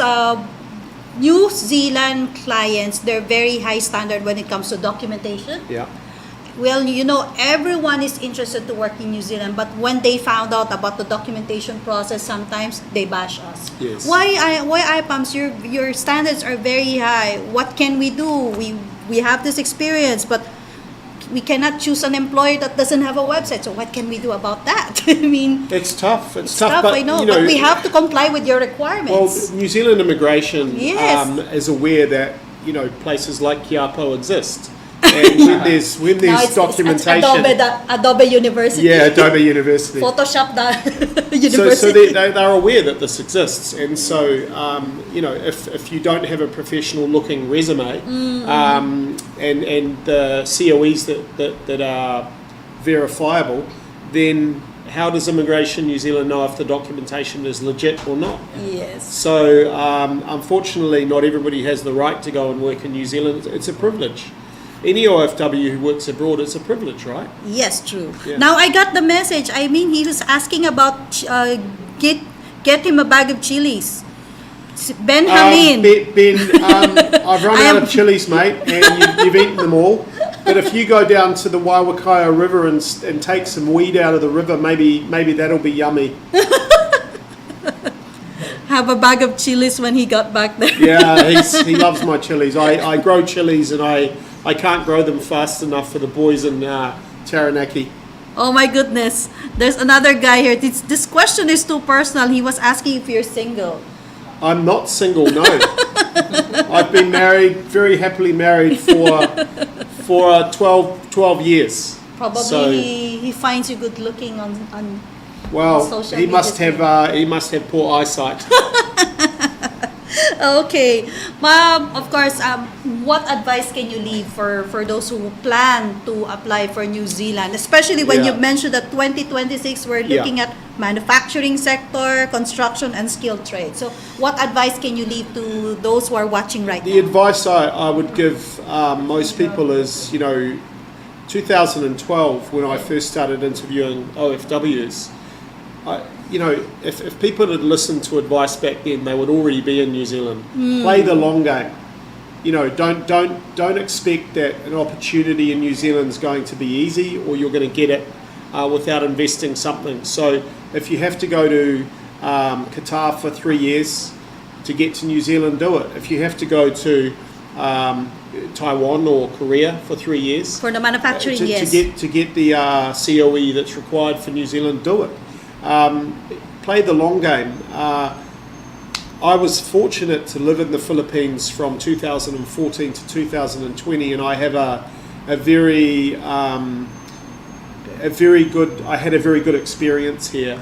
New Zealand clients, they're very high standard when it comes to documentation. Yeah. Well, everyone is interested to work in New Zealand, but when they found out about the documentation process, sometimes they bash us. Yes. Why IPAMS? Your standards are very high. What can we do? We have this experience, but we cannot choose an employer that doesn't have a website. So what can we do about that? I mean, it's tough. It's tough. But, I know, but we have to comply with your requirements. Well, New Zealand immigration Yes. is aware that places like Kiapo exist. And when there's documentation, Adobe University. Yeah, Adobe University. Photoshop University. So they're aware that this exists, and so if you don't have a professional looking resume, and the COEs that are verifiable, then how does Immigration New Zealand know if the documentation is legit or not? Yes. So unfortunately, not everybody has the right to go and work in New Zealand. It's a privilege. Any OFW who works abroad, it's a privilege, right? Yes, true. Yeah. Now I got the message. I mean, he was asking about get him a bag of chilies. Benjamin. Ben, I've run out of chilies, mate, and you've eaten them all. But if you go down to the Waiwakaia River and take some weed out of the river, maybe that'll be yummy. Have a bag of chilies when he got back there. Yeah, he loves my chilies. I grow chilies, and I can't grow them fast enough for the boys in Taranaki. Oh my goodness. There's another guy here. This question is too personal. He was asking if you're single. I'm not single, no. I've been married, very happily married for 12 years. Probably So, he finds you good looking on well, social he media must have poor eyesight. Okay. Of course, what advice can you leave for those who plan to apply for New Zealand? Especially when Yeah. you mentioned that 2026, we're looking at manufacturing sector, construction, and skilled trade. So what advice can you leave to those who are watching right The now? advice I would give most people is, 2012, when I first started interviewing OFWs, if people had listened to advice back then, they would already be in New Zealand. Play the long game. Don't expect that an opportunity in New Zealand is going to be easy, or you're going to get it without investing something. So if you have to go to Qatar for 3 years to get to New Zealand, do it. If you have to go to Taiwan or Korea for 3 years For the manufacturing, yes. to get the COE that's required for New Zealand, do it. Play the long game. I was fortunate to live in the Philippines from 2014 to 2020, and I have I had a very good experience here.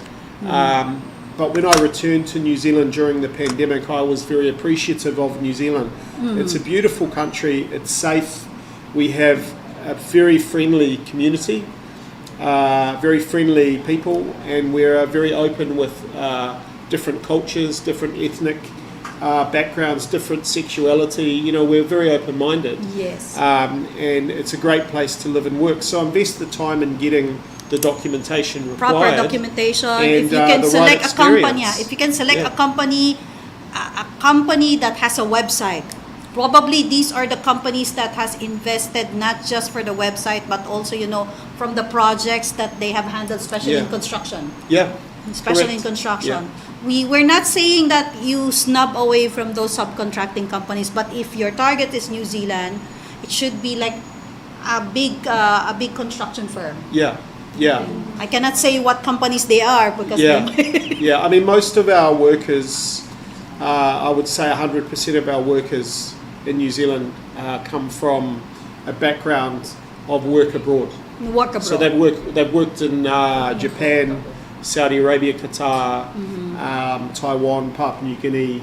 But when I returned to New Zealand during the pandemic, I was very appreciative of New Zealand. It's a beautiful country. It's safe. We have a very friendly community. very friendly people, and we're very open with different cultures, different ethnic backgrounds, different sexuality. You know, we're very open-minded. Yes. And it's a great place to live and work. So invest the time in getting the documentation required. Proper documentation. And, if you can the select right a company, experience. if you can select Yeah. a company that has a website. Probably these are the companies that has invested not just for the website, but also, you know, from the projects that they have handled, especially in Yeah. construction. Yeah. Especially in Correct. construction. We're not saying that you snub away from those subcontracting companies, but if your target is New Zealand, it should be like a big construction firm. Yeah. Yeah. I cannot say what companies they are because Yeah. they Yeah. I mean, most of our workers, I would say 100% of our workers in New Zealand come from a background of work abroad. work abroad. So they've worked in Japan, Saudi Arabia, Qatar, Taiwan, Papua New Guinea,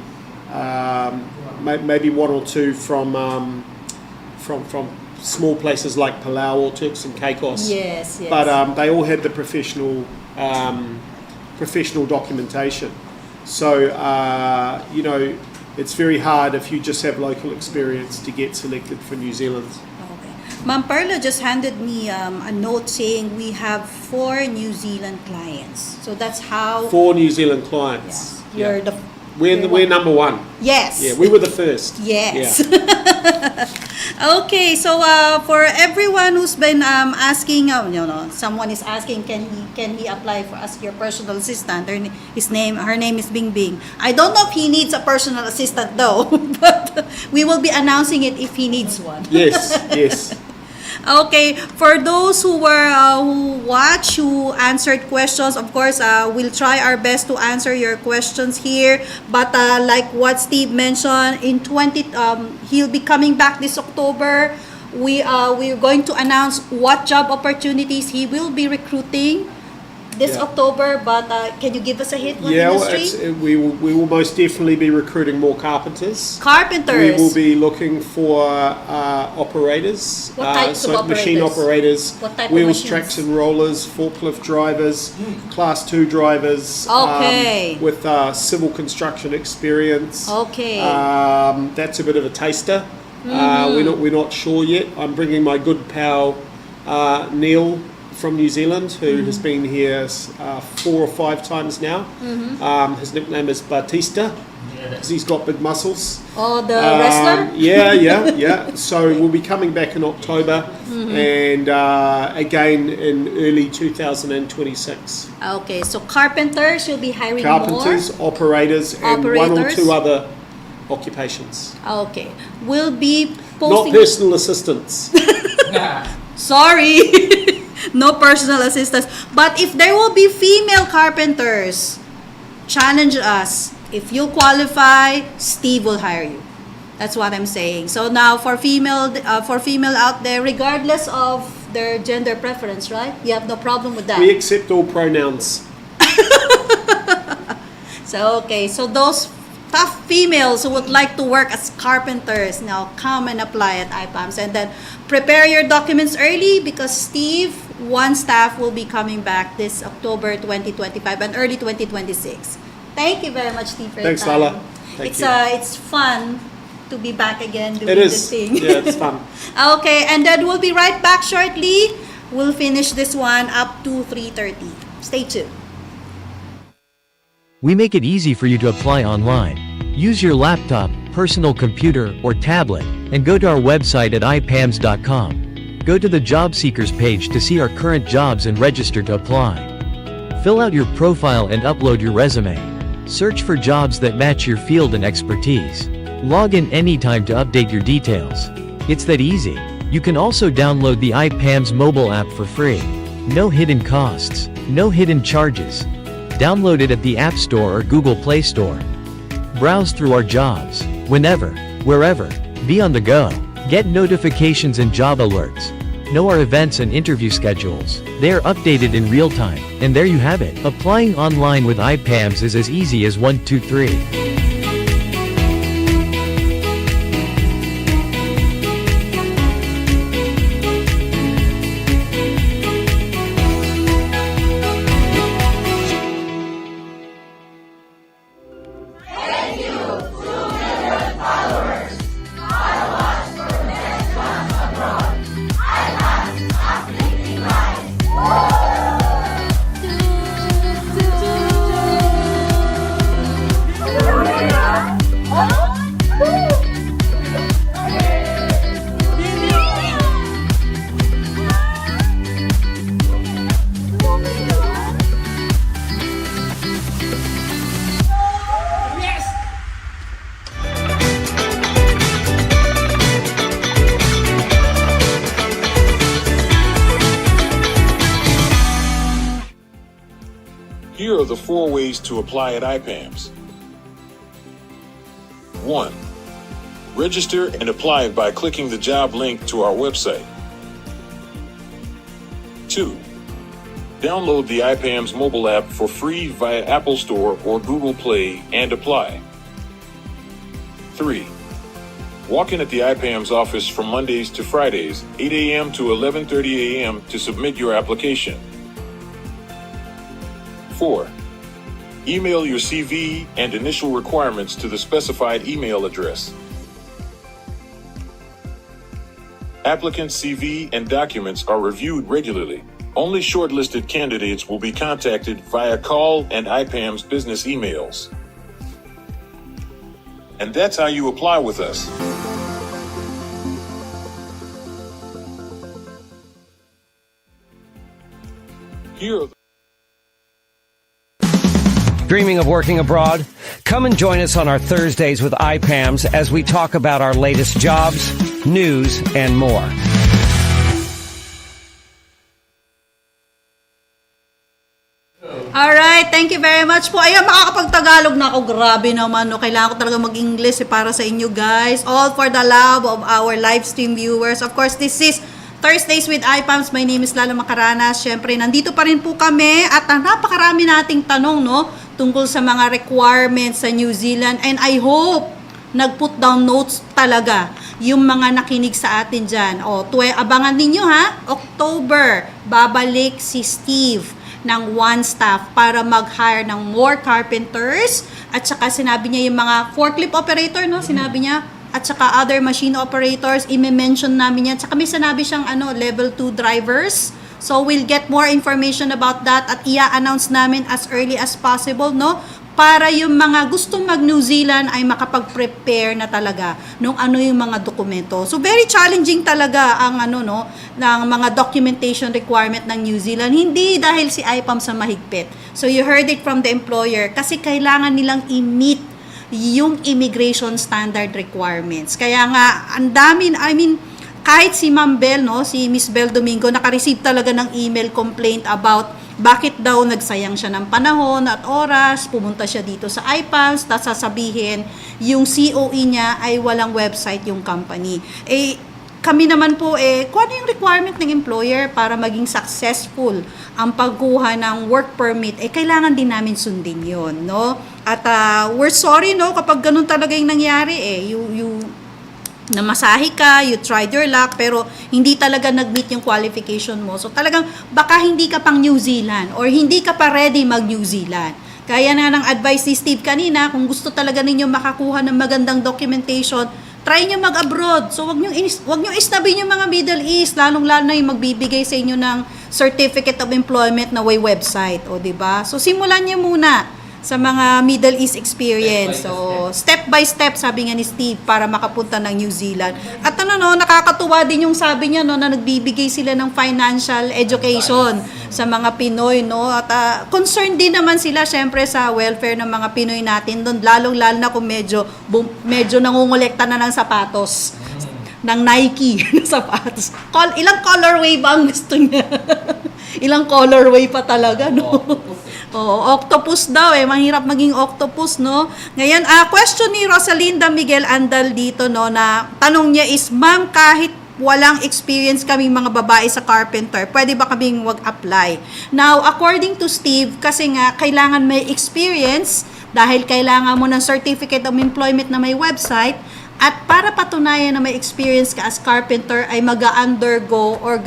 maybe one or two from small places like Palau or Turks and Caicos. Yes, yes. But they all had the professional documentation. So you know, it's very hard if you just have local experience to get selected for New Zealand. Okay. Ma'am Perla just handed me a note saying we have 4 New Zealand clients. So that's how. 4 New Zealand clients. Yes. You're the. We're number one. Yes. Yeah, we were the first. Yes. Yeah. Okay, so for everyone who's been asking, someone is asking, can he apply for as your personal assistant? Her name is Bing Bing. I don't know if he needs a personal assistant though, but we will be announcing it if he needs one. Yes, yes. Okay, for those who answered questions, of course, we'll try our best to answer your questions here. But like what Steve mentioned, he'll be coming back this October. We're going to announce what job opportunities he will be recruiting this October. But can you give us a hint? What industry? We will most definitely be recruiting more carpenters. Carpenters. We will be looking for operators. What types of machine operators, What type of wheels, machines? tracks and rollers, forklift drivers, class 2 drivers. Okay. With civil construction experience. Okay. That's a bit of a taster. We're not sure yet. I'm bringing my good pal Neil from New Zealand, who has been here 4 or 5 times now. His nickname is Batista because he's got big muscles. Oh, the wrestler? Yeah. So we'll be coming back in October and again in early 2026. Okay, so carpenters, you'll be hiring Carpenters, more? operators, and 1 or Operators? 2 other occupations. Okay. We'll be Not posting... personal assistants. Sorry. No personal assistance. But if there will be female carpenters, challenge us. If you qualify, Steve will hire you. That's what I'm saying. So now for female out there, regardless of their gender preference, right? You have no problem with that. We accept all pronouns. So okay, so those tough females who would like to work as carpenters, now come and apply at IPAMS, and then prepare your documents early because Steve, one staff will be coming back this October 2025 and early 2026. Thank you very much, Steve, for your Thanks, time. Lala. Thank you. It's fun to be back again doing It is. this thing. Yeah, it's fun. Okay, and then we'll be right back shortly. We'll finish this one up to 3:30. Stay tuned. We make it easy for you to apply online. Use your laptop, personal computer, or tablet, and go to our website at ipams.com. Go to the job seekers page to see our current jobs and register to apply. Fill out your profile and upload your resume. Search for jobs that match your field and expertise. Log in anytime to update your details. It's that easy. You can also download the IPAMS mobile app for free. No hidden costs, no hidden charges. Download it at the App Store or Google Play Store. Browse through our jobs, whenever, wherever, be on the go. Get notifications and job alerts. Know our events and interview schedules. They are updated in real time, and there you have it. Applying online with IPAMS is as easy as 1, 2, 3. ways to apply at IPAMS. 1. Register and apply by clicking the job link to our website. 2. Download the IPAMS mobile app for free via Apple Store or Google Play and apply. 3. Walk in at the IPAMS office from Mondays to Fridays, 8 a.m. to 11:30 a.m. to submit your application. 4. Email your CV and initial requirements to the specified email address. Applicant CV and documents are reviewed regularly. Only shortlisted candidates will be contacted via call and IPAMS business emails. And that's how you apply with us. Here are the Dreaming of working abroad? Come and join us on our Thursdays with IPAMS as we talk about our latest jobs, news, and more. Alright, thank you very much po. Ayan, makakapag-Tagalog na ako. Grabe naman, no? Kailangan ko talaga mag-English para sa inyo, guys. All for the love of our live stream viewers. Of course, this is Thursdays with IPAMS. My name is Lala Macaranas. Siyempre, nandito pa rin po kami at napakarami nating tanong, no? Tungkol sa mga requirements sa New Zealand. And I hope nag-put down notes talaga yung mga nakinig sa atin dyan. O, abangan ninyo, ha? October, babalik si Steve ng one staff para mag-hire ng more carpenters at saka sinabi niya yung mga forklift operator, no? Sinabi niya at saka other machine operators, i-mention namin yan. At saka may sinabi siyang level 2 drivers. So we'll get more information about that at i-announce namin as early as possible, no? Para yung mga gustong mag-New Zealand ay makapag-prepare na talaga nung ano yung mga dokumento. So very challenging talaga ang ng mga documentation requirement ng New Zealand. Hindi dahil si IPAMS sa mahigpit. So you heard it from the employer kasi kailangan nilang i-meet yung immigration standard requirements. Kaya nga ang dami, kahit si Ma'am Bell, no, si Miss Bell Domingo, naka-receive talaga ng email complaint about bakit daw nagsayang siya ng panahon at oras, pumunta siya dito sa IPAMS, tapos sasabihin yung COE niya ay walang website yung company. Kami naman po, kung ano yung requirement ng employer para maging successful ang pagkuha ng work permit, kailangan din namin sundin yon, no? At we're sorry, no, kapag ganun talaga yung nangyari, namasahe ka, you tried your luck, pero hindi talaga nag-meet yung qualification mo. So talagang baka hindi ka pang New Zealand or hindi ka pa ready mag-New Zealand. Kaya na ng advice ni Steve kanina, kung gusto talaga ninyo makakuha ng magandang documentation, try nyo mag-abroad. So wag nyo isnabin yung mga Middle East, lalong-lalo na yung magbibigay sa inyo ng Certificate of Employment na way website. O, diba? So simulan nyo muna sa mga Middle East experience. So, step by step, sabi nga ni Steve, para makapunta ng New Zealand. At nakakatuwa din yung sabi niya, no, na nagbibigay sila ng financial education sa mga Pinoy, no? At concerned din naman sila, syempre, sa welfare ng mga Pinoy natin doon, lalong-lalo na kung medyo nangungulekta na ng sapatos. Ng Nike na sapatos. Ilang colorway ba ang gusto niya? Ilang colorway pa talaga, no? Octopus daw mahirap maging octopus, no? Ngayon, question ni Rosalinda Miguel Andal dito, no, na tanong niya is, ma'am, kahit walang experience kaming mga babae sa carpenter, pwede ba kaming wag-apply? Now, according to Steve, kasi nga, kailangan may experience dahil kailangan mo ng Certificate of Employment na may website at para patunayan na may experience ka as carpenter ay mag-undergo or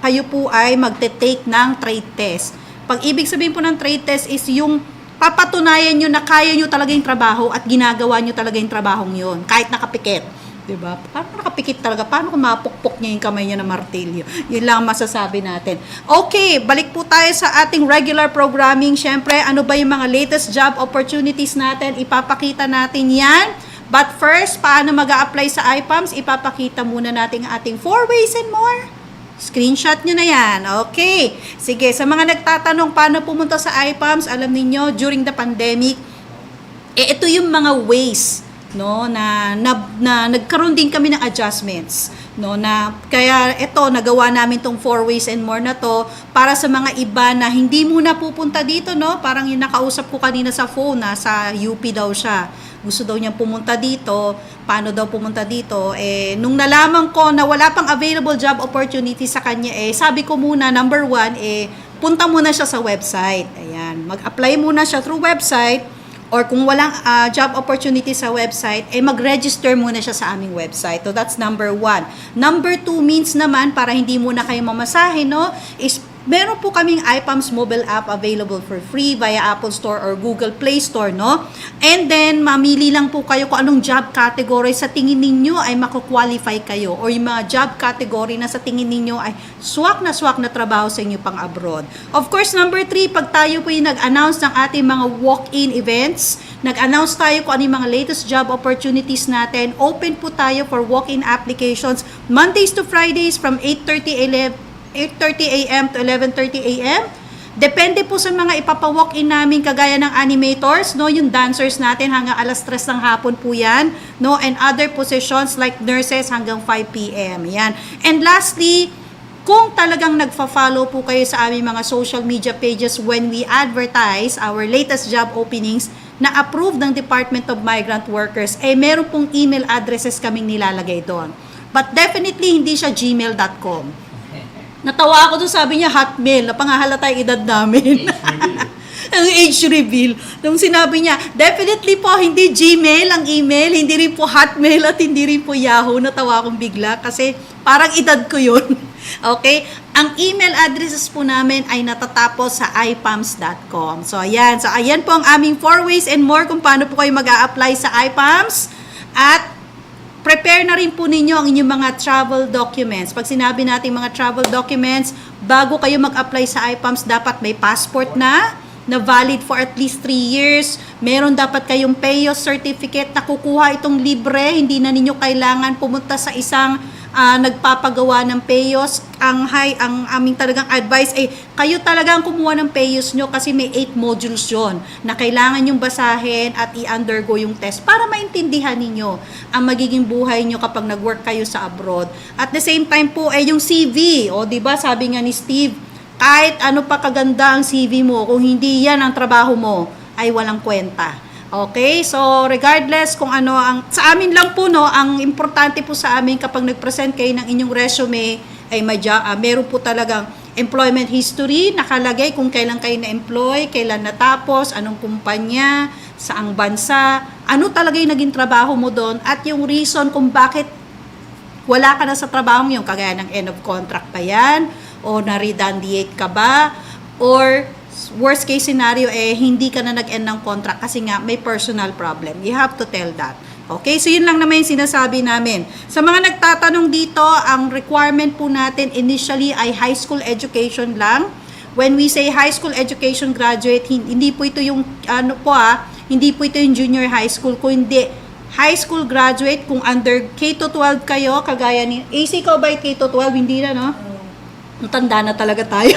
kayo po ay magte-take ng trade test. Pag ibig sabihin po ng trade test is yung papatunayan nyo na kaya nyo talaga yung trabaho at ginagawa nyo talaga yung trabahong yun, kahit nakapikit. Diba? Paano nakapikit talaga? Paano kung mapukpok niya yung kamay niya na martilyo? Yun lang masasabi natin. Okay, balik po tayo sa ating regular programming. Siyempre, ano ba yung mga latest job opportunities natin? Ipapakita natin yan. But first, paano mag-a-apply sa IPAMS? Ipapakita muna natin ang ating 4 ways and more. Screenshot nyo na yan. Okay. Sige, sa mga nagtatanong paano pumunta sa IPAMS, alam niyo during the pandemic, ito yung mga ways no, na nagkaroon din kami ng adjustments, no, na kaya ito nagawa namin tong 4 ways and more na to para sa mga iba na hindi muna pupunta dito, no, parang yung nakausap ko kanina sa phone na sa UP daw siya, gusto daw niyang pumunta dito, paano daw pumunta dito, nung nalaman ko na wala pang available job opportunity sa kanya, sabi ko muna, number 1, punta muna siya sa website, ayan, mag-apply muna siya through website, or kung walang job opportunity sa website, mag-register muna siya sa aming website. So that's number 1. Number 2 means naman, para hindi muna kayo mamasahe, no, is meron po kaming IPAMS mobile app available for free via Apple Store or Google Play Store, no? And then, mamili lang po kayo kung anong job category sa tingin ninyo ay mako-qualify kayo, or yung mga job category na sa tingin ninyo ay swak na trabaho sa inyo pang abroad. Of course, number 3, pag tayo po yung nag-announce ng ating mga walk-in events, nag-announce tayo kung ano yung mga latest job opportunities natin, open po tayo for walk-in applications Mondays to Fridays from 8:30 a.m. to 11:30 a.m. Depende po sa mga ipapa-walk-in namin kagaya ng animators, no, yung dancers natin hanggang alas 3 ng hapon po yan, no, and other positions like nurses hanggang 5 p.m. Yan. And lastly, kung talagang nagfa-follow po kayo sa aming mga social media pages when we advertise our latest job openings na approved ng Department of Migrant Workers, meron pong email addresses kaming nilalagay doon. But definitely hindi siya gmail.com. Natawa ako doon, sabi niya Hotmail, napangahalata yung edad namin. Ang age reveal. Nung sinabi niya, definitely po, hindi Gmail ang email, hindi rin po Hotmail at hindi rin po Yahoo. Natawa akong bigla kasi parang edad ko yun. Okay? Ang email addresses po namin ay natatapos sa IPAMS.com. So, ayan. So, ayan po ang aming 4 ways and more kung paano po kayo mag-a-apply sa IPAMS. At prepare na rin po ninyo ang inyong mga travel documents. Pag sinabi natin mga travel documents, bago kayo mag-apply sa IPAMS, dapat may passport na valid for at least 3 years. Meron dapat kayong PEOS certificate na kukuha itong libre. Hindi na ninyo kailangan pumunta sa isang nagpapagawa ng PEOS. Ang aming talagang advice ay kayo talagang kumuha ng PEOS nyo kasi may 8 modules yon na kailangan yung basahin at i-undergo yung test para maintindihan ninyo ang magiging buhay nyo kapag nag-work kayo sa abroad. At the same time po yung CV, o diba sabi nga ni Steve, kahit ano pa kaganda ang CV mo, kung hindi yan ang trabaho mo, ay walang kwenta. Okay? So, regardless kung ano ang sa amin lang po, no, ang importante po sa amin kapag nag-present kayo ng inyong resume ay meron po talagang employment history, nakalagay kung kailan kayo na-employ, kailan natapos, anong kumpanya, saang bansa, ano talaga yung naging trabaho mo doon, at yung reason kung bakit wala ka na sa trabaho mo, yung kagaya ng end of contract pa yan, o na-redundant ka ba, or worst case scenario, hindi ka na nag-end ng contract kasi nga may personal problem. You have to tell that. Okay? So, yun lang naman yung sinasabi namin. Sa mga nagtatanong dito, ang requirement po natin initially ay high school education lang. When we say high school education graduate, hindi po ito yung, hindi po ito yung junior high school, kundi high school graduate, kung under K-12 kayo, kagaya ni, AC ko ba K-12? Hindi na, no? Tanda na talaga tayo.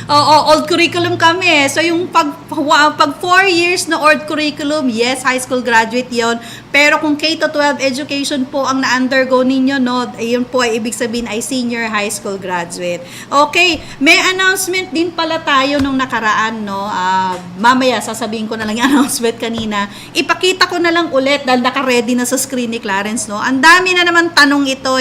Oo, old curriculum kami. So, yung pag 4 years na old curriculum, yes, high school graduate yon. Pero kung K-12 education po ang na-undergo ninyo, no, yun po ay ibig sabihin ay senior high school graduate. Okay, may announcement din pala tayo nung nakaraan, no. Mamaya, sasabihin ko na lang yung announcement kanina. Ipakita ko na lang ulit dahil naka-ready na sa screen ni Clarence, no. Ang dami na naman tanong ito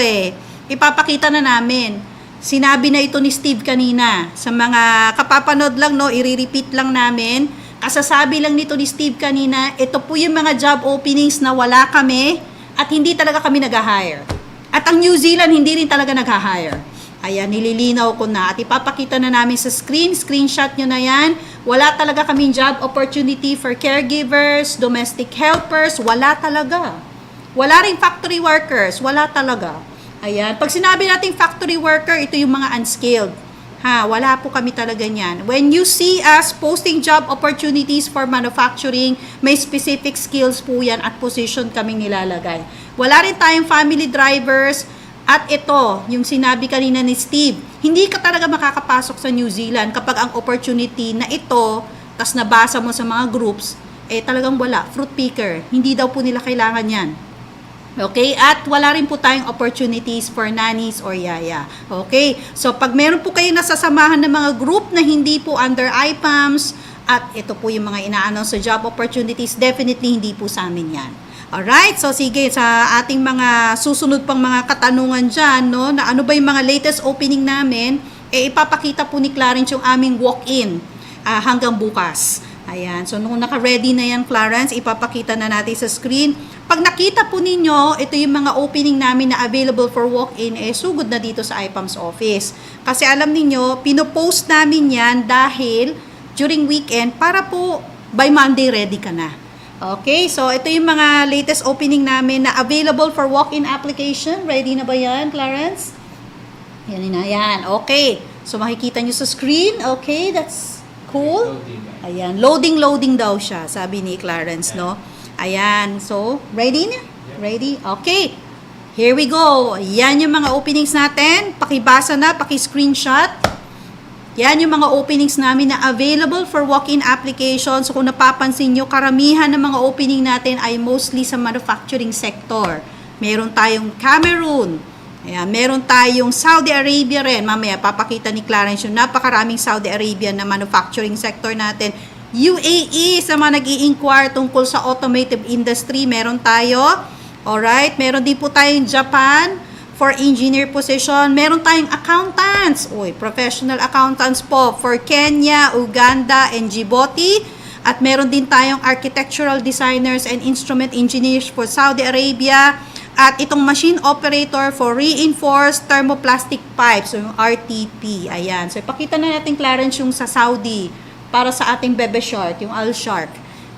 Ipapakita na namin. Sinabi na ito ni Steve kanina. Sa mga kapapanood lang, no, i-repeat lang namin. Kasasabi lang nito ni Steve kanina, ito po yung mga job openings na wala kami at hindi talaga kami nag-hire. At ang New Zealand, hindi rin talaga nag-hire. Ayan, nililinaw ko na. At ipapakita na namin sa screenshot nyo na yan. Wala talaga kaming job opportunity for caregivers, domestic helpers. Wala talaga. Wala rin factory workers. Wala talaga. Ayan. Pag sinabi nating factory worker, ito yung mga unskilled. Wala po kami talaga niyan. When you see us posting job opportunities for manufacturing, may specific skills po yan at position kaming nilalagay. Wala rin tayong family drivers. At ito, yung sinabi kanina ni Steve, hindi ka talaga makakapasok sa New Zealand kapag ang opportunity na ito, tas nabasa mo sa mga groups, talagang wala. Fruit picker. Hindi daw po nila kailangan yan. Okay? At wala rin po tayong opportunities for nannies or yaya. Okay? So, pag meron po kayo nasasamahan ng mga group na hindi po under IPAMS, at ito po yung mga ina-announce sa job opportunities, definitely hindi po sa amin yan. Alright? So, sige, sa ating mga susunod pang mga katanungan dyan, no, na ano ba yung mga latest opening namin, ipapakita po ni Clarence yung aming walk-in hanggang bukas. Ayan. So, nung naka-ready na yan, Clarence, ipapakita na natin sa screen. Pag nakita po ninyo, ito yung mga opening namin na available for walk-in, sugod na dito sa IPAMS office. Kasi alam niyo, pinopost namin yan dahil during weekend para po by Monday ready ka na. Okay, so ito yung mga latest opening namin na available for walk-in application. Ready na ba yan, Clarence? Yan na yan. Okay, so makikita nyo sa screen. Okay, that's cool. Ayan, loading daw siya, sabi ni Clarence, no? Ayan, so ready na? Ready? Okay, here we go. Yan yung mga openings natin. Pakibasa na, paki-screenshot. Yan yung mga openings namin na available for walk-in applications. So kung napapansin nyo, karamihan ng mga opening natin ay mostly sa manufacturing sector. Meron tayong Cameroon. Ayan, meron tayong Saudi Arabia rin. Mamaya papakita ni Clarence yung napakaraming Saudi Arabia na manufacturing sector natin. UAE sa mga nag-i-inquire tungkol sa automotive industry. Meron tayo. Alright, meron din po tayong Japan for engineer position. Meron tayong accountants. Professional accountants po for Kenya, Uganda, and Djibouti. At meron din tayong architectural designers and instrument engineers for Saudi Arabia. At itong machine operator for reinforced thermoplastic pipes, so yung RTP. Ayan. So, ipakita na natin, Clarence, yung sa Saudi para sa ating bebe shark, yung Al Shark.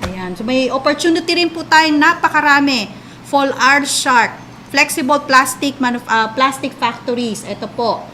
Ayan. So, may opportunity rin po tayong napakarami. Fall Art Shark, flexible plastic plastic factories. Ito po.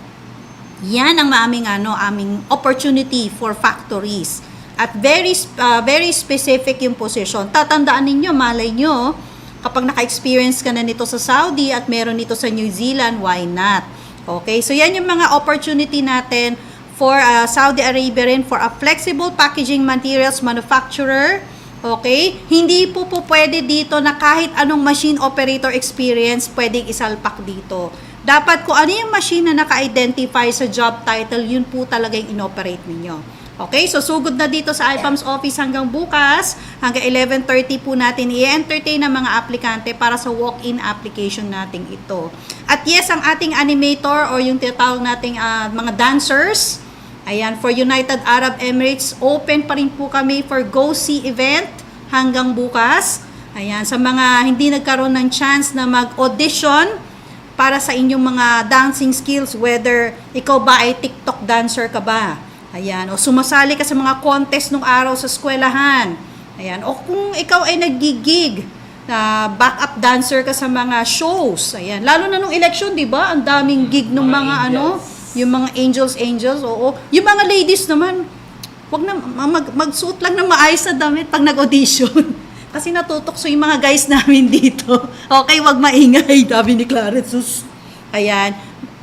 Yan ang aming opportunity for factories. At very specific yung position. Tatandaan ninyo, malay nyo, kapag naka-experience ka na nito sa Saudi at meron nito sa New Zealand, why not? Okay, so yan yung mga opportunity natin for Saudi Arabia rin for a flexible packaging materials manufacturer. Okay, hindi po pwede dito na kahit anong machine operator experience pwedeng isalpak dito. Dapat kung ano yung machine na naka-identify sa job title, yun po talaga yung inoperate ninyo. Okay, so sugod na dito sa IPAMS office hanggang bukas, hanggang 11:30 po natin i-entertain ang mga aplikante para sa walk-in application natin ito. At yes, ang ating animator or yung tinatawag nating mga dancers, ayan, for United Arab Emirates, open pa rin po kami for Go See event hanggang bukas. Ayan, sa mga hindi nagkaroon ng chance na mag-audition para sa inyong mga dancing skills, whether ikaw ba ay TikTok dancer ka ba? Ayan, o sumasali ka sa mga contest nung araw sa eskwelahan. Ayan, o kung ikaw ay nagigig na backup dancer ka sa mga shows. Ayan, lalo na nung election, 'di ba? Ang daming gig ng mga yung mga angels, oo. Yung mga ladies naman, wag na magsuot lang ng maayos na damit pag nag-audition. Kasi natutokso yung mga guys namin dito. Okay, wag maingay, sabi ni Clarence. Ayan.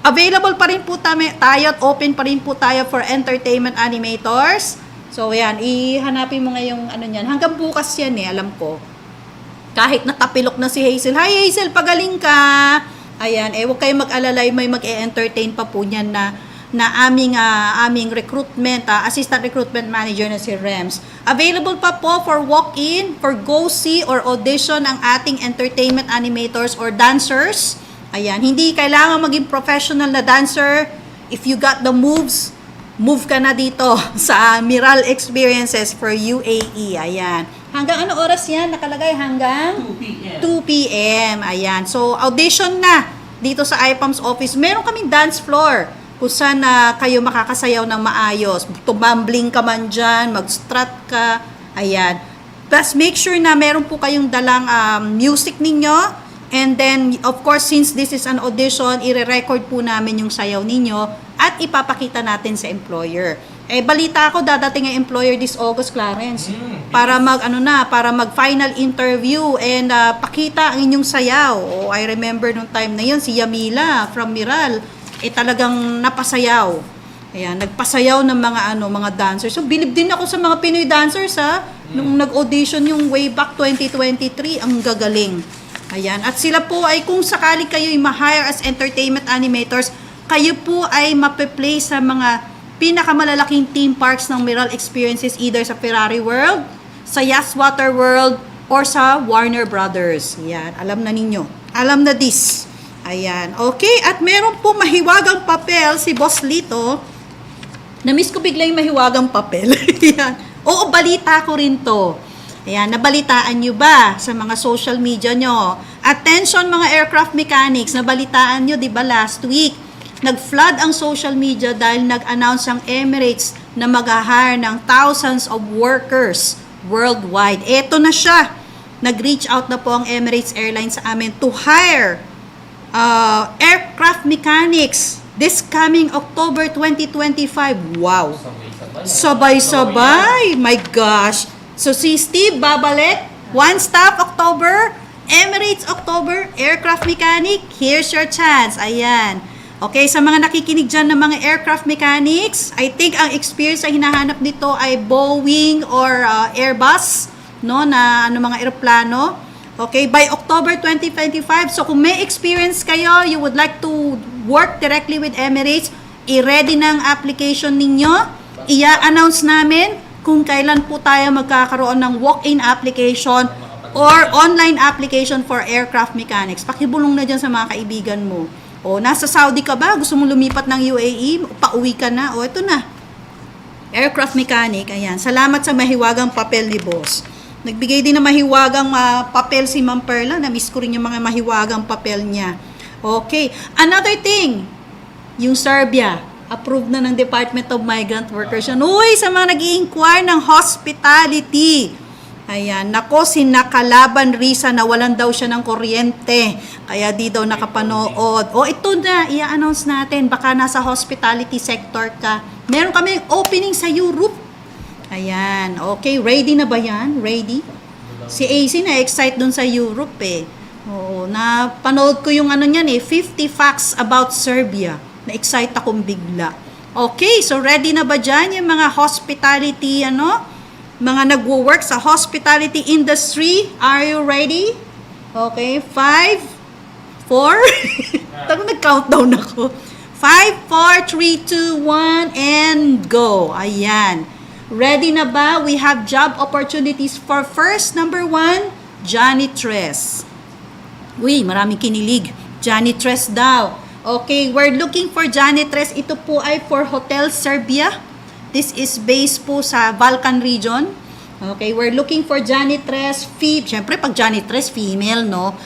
Available pa rin po tayo at open pa rin po tayo for entertainment animators. So, ayan, ihanapin mo ngayong niyan. Hanggang bukas yan alam ko. Kahit natapilok na si Hazel. Hi Hazel, pagaling ka! Ayan, huwag kayong mag-alala, may mag-e-entertain pa po niyan na aming recruitment, assistant recruitment manager na si Rems. Available pa po for walk-in, for go-see or audition ang ating entertainment animators or dancers. Ayan, hindi kailangan maging professional na dancer. If you got the moves, move ka na dito sa Miral Experiences for UAE. Ayan. Hanggang ano oras yan? Nakalagay hanggang 2 p.m. Ayan. So, audition na dito sa IPAMS office. Meron kaming dance floor kung saan kayo makakasayaw ng maayos. Tumambling ka man dyan, mag-strut ka. Ayan. Plus, make sure na meron po kayong dalang music ninyo. And then, of course, since this is an audition, i-record po namin yung sayaw ninyo at ipapakita natin sa employer. Balita ko, dadating ang employer this August, Clarence, para mag-final interview and pakita ang inyong sayaw. I remember nung time na yun, si Yamila from Miral, talagang napasayaw. Ayan, nagpasayaw ng mga dancers. So, bilib din ako sa mga Pinoy dancers, Nung nag-audition yung way back 2023, ang gagaling. Ayan. At sila po ay kung sakali kayo'y ma-hire as entertainment animators, kayo po ay mape-play sa mga pinakamalalaking theme parks ng Miral Experiences, either sa Ferrari World, sa Yas Water World, or sa Warner Brothers. Ayan. Alam na ninyo. Alam na this. Ayan. Okay. At meron po mahiwagang papel si Boss Lito. Na-miss ko bigla yung mahiwagang papel. Ayan. Oo, balita ko rin to. Ayan, nabalitaan nyo ba sa mga social media nyo? Attention mga aircraft mechanics, nabalitaan nyo, di ba last week? Nag-flood ang social media dahil nag-announce ang Emirates na mag-hire ng thousands of workers worldwide. Eto na siya. Nag-reach out na po ang Emirates Airlines sa amin to hire aircraft mechanics this coming October 2025. Wow! Sabay-sabay. My gosh. So si Steve babalik. One stop October. Emirates October. Aircraft mechanic. Here's your chance. Ayan. Okay, sa mga nakikinig dyan ng mga aircraft mechanics, I think ang experience na hinahanap nito ay Boeing or Airbus, no, na mga eroplano. Okay, by October 2025. So kung may experience kayo, you would like to work directly with Emirates, i-ready na ang application ninyo. I-announce namin kung kailan po tayo magkakaroon ng walk-in application or online application for aircraft mechanics. Pakibulong na dyan sa mga kaibigan mo. O, nasa Saudi ka ba? Gusto mo lumipat ng UAE? Pauwi ka na? O, ito na. Aircraft mechanic. Ayan. Salamat sa mahiwagang papel ni Boss. Nagbigay din ng mahiwagang papel si Ma'am Perla. Na-miss ko rin yung mga mahiwagang papel niya. Okay. Another thing, yung Serbia. Approved na ng Department of Migrant Workers yun. Uy, sa mga nag-i-inquire ng hospitality. Ayan, nako, sinakalaban Risa na walan daw siya ng kuryente. Kaya di daw nakapanood. O, ito na, i-announce natin. Baka nasa hospitality sector ka. Meron kami opening sa Europe. Ayan, okay. Ready na ba yan? Ready? Si AC na-excite dun sa Europe eh. Oo, napanood ko yung ano niyan eh, 50 facts about Serbia. Na-excite akong bigla. Okay, so ready na ba dyan yung mga hospitality, mga nagwo-work sa hospitality industry? Are you ready? Okay, 5, 4, nag-countdown ako. 5, 4, 3, 2, 1, and go. Ayan. Ready na ba? We have job opportunities for first, number 1, janitress. Uy, maraming kinilig. Janitress daw. Okay, we're looking for janitress. Ito po ay for Hotel Serbia. This is based po sa Balkan region. Okay, we're looking for janitress. Siyempre, pag janitress, female, no?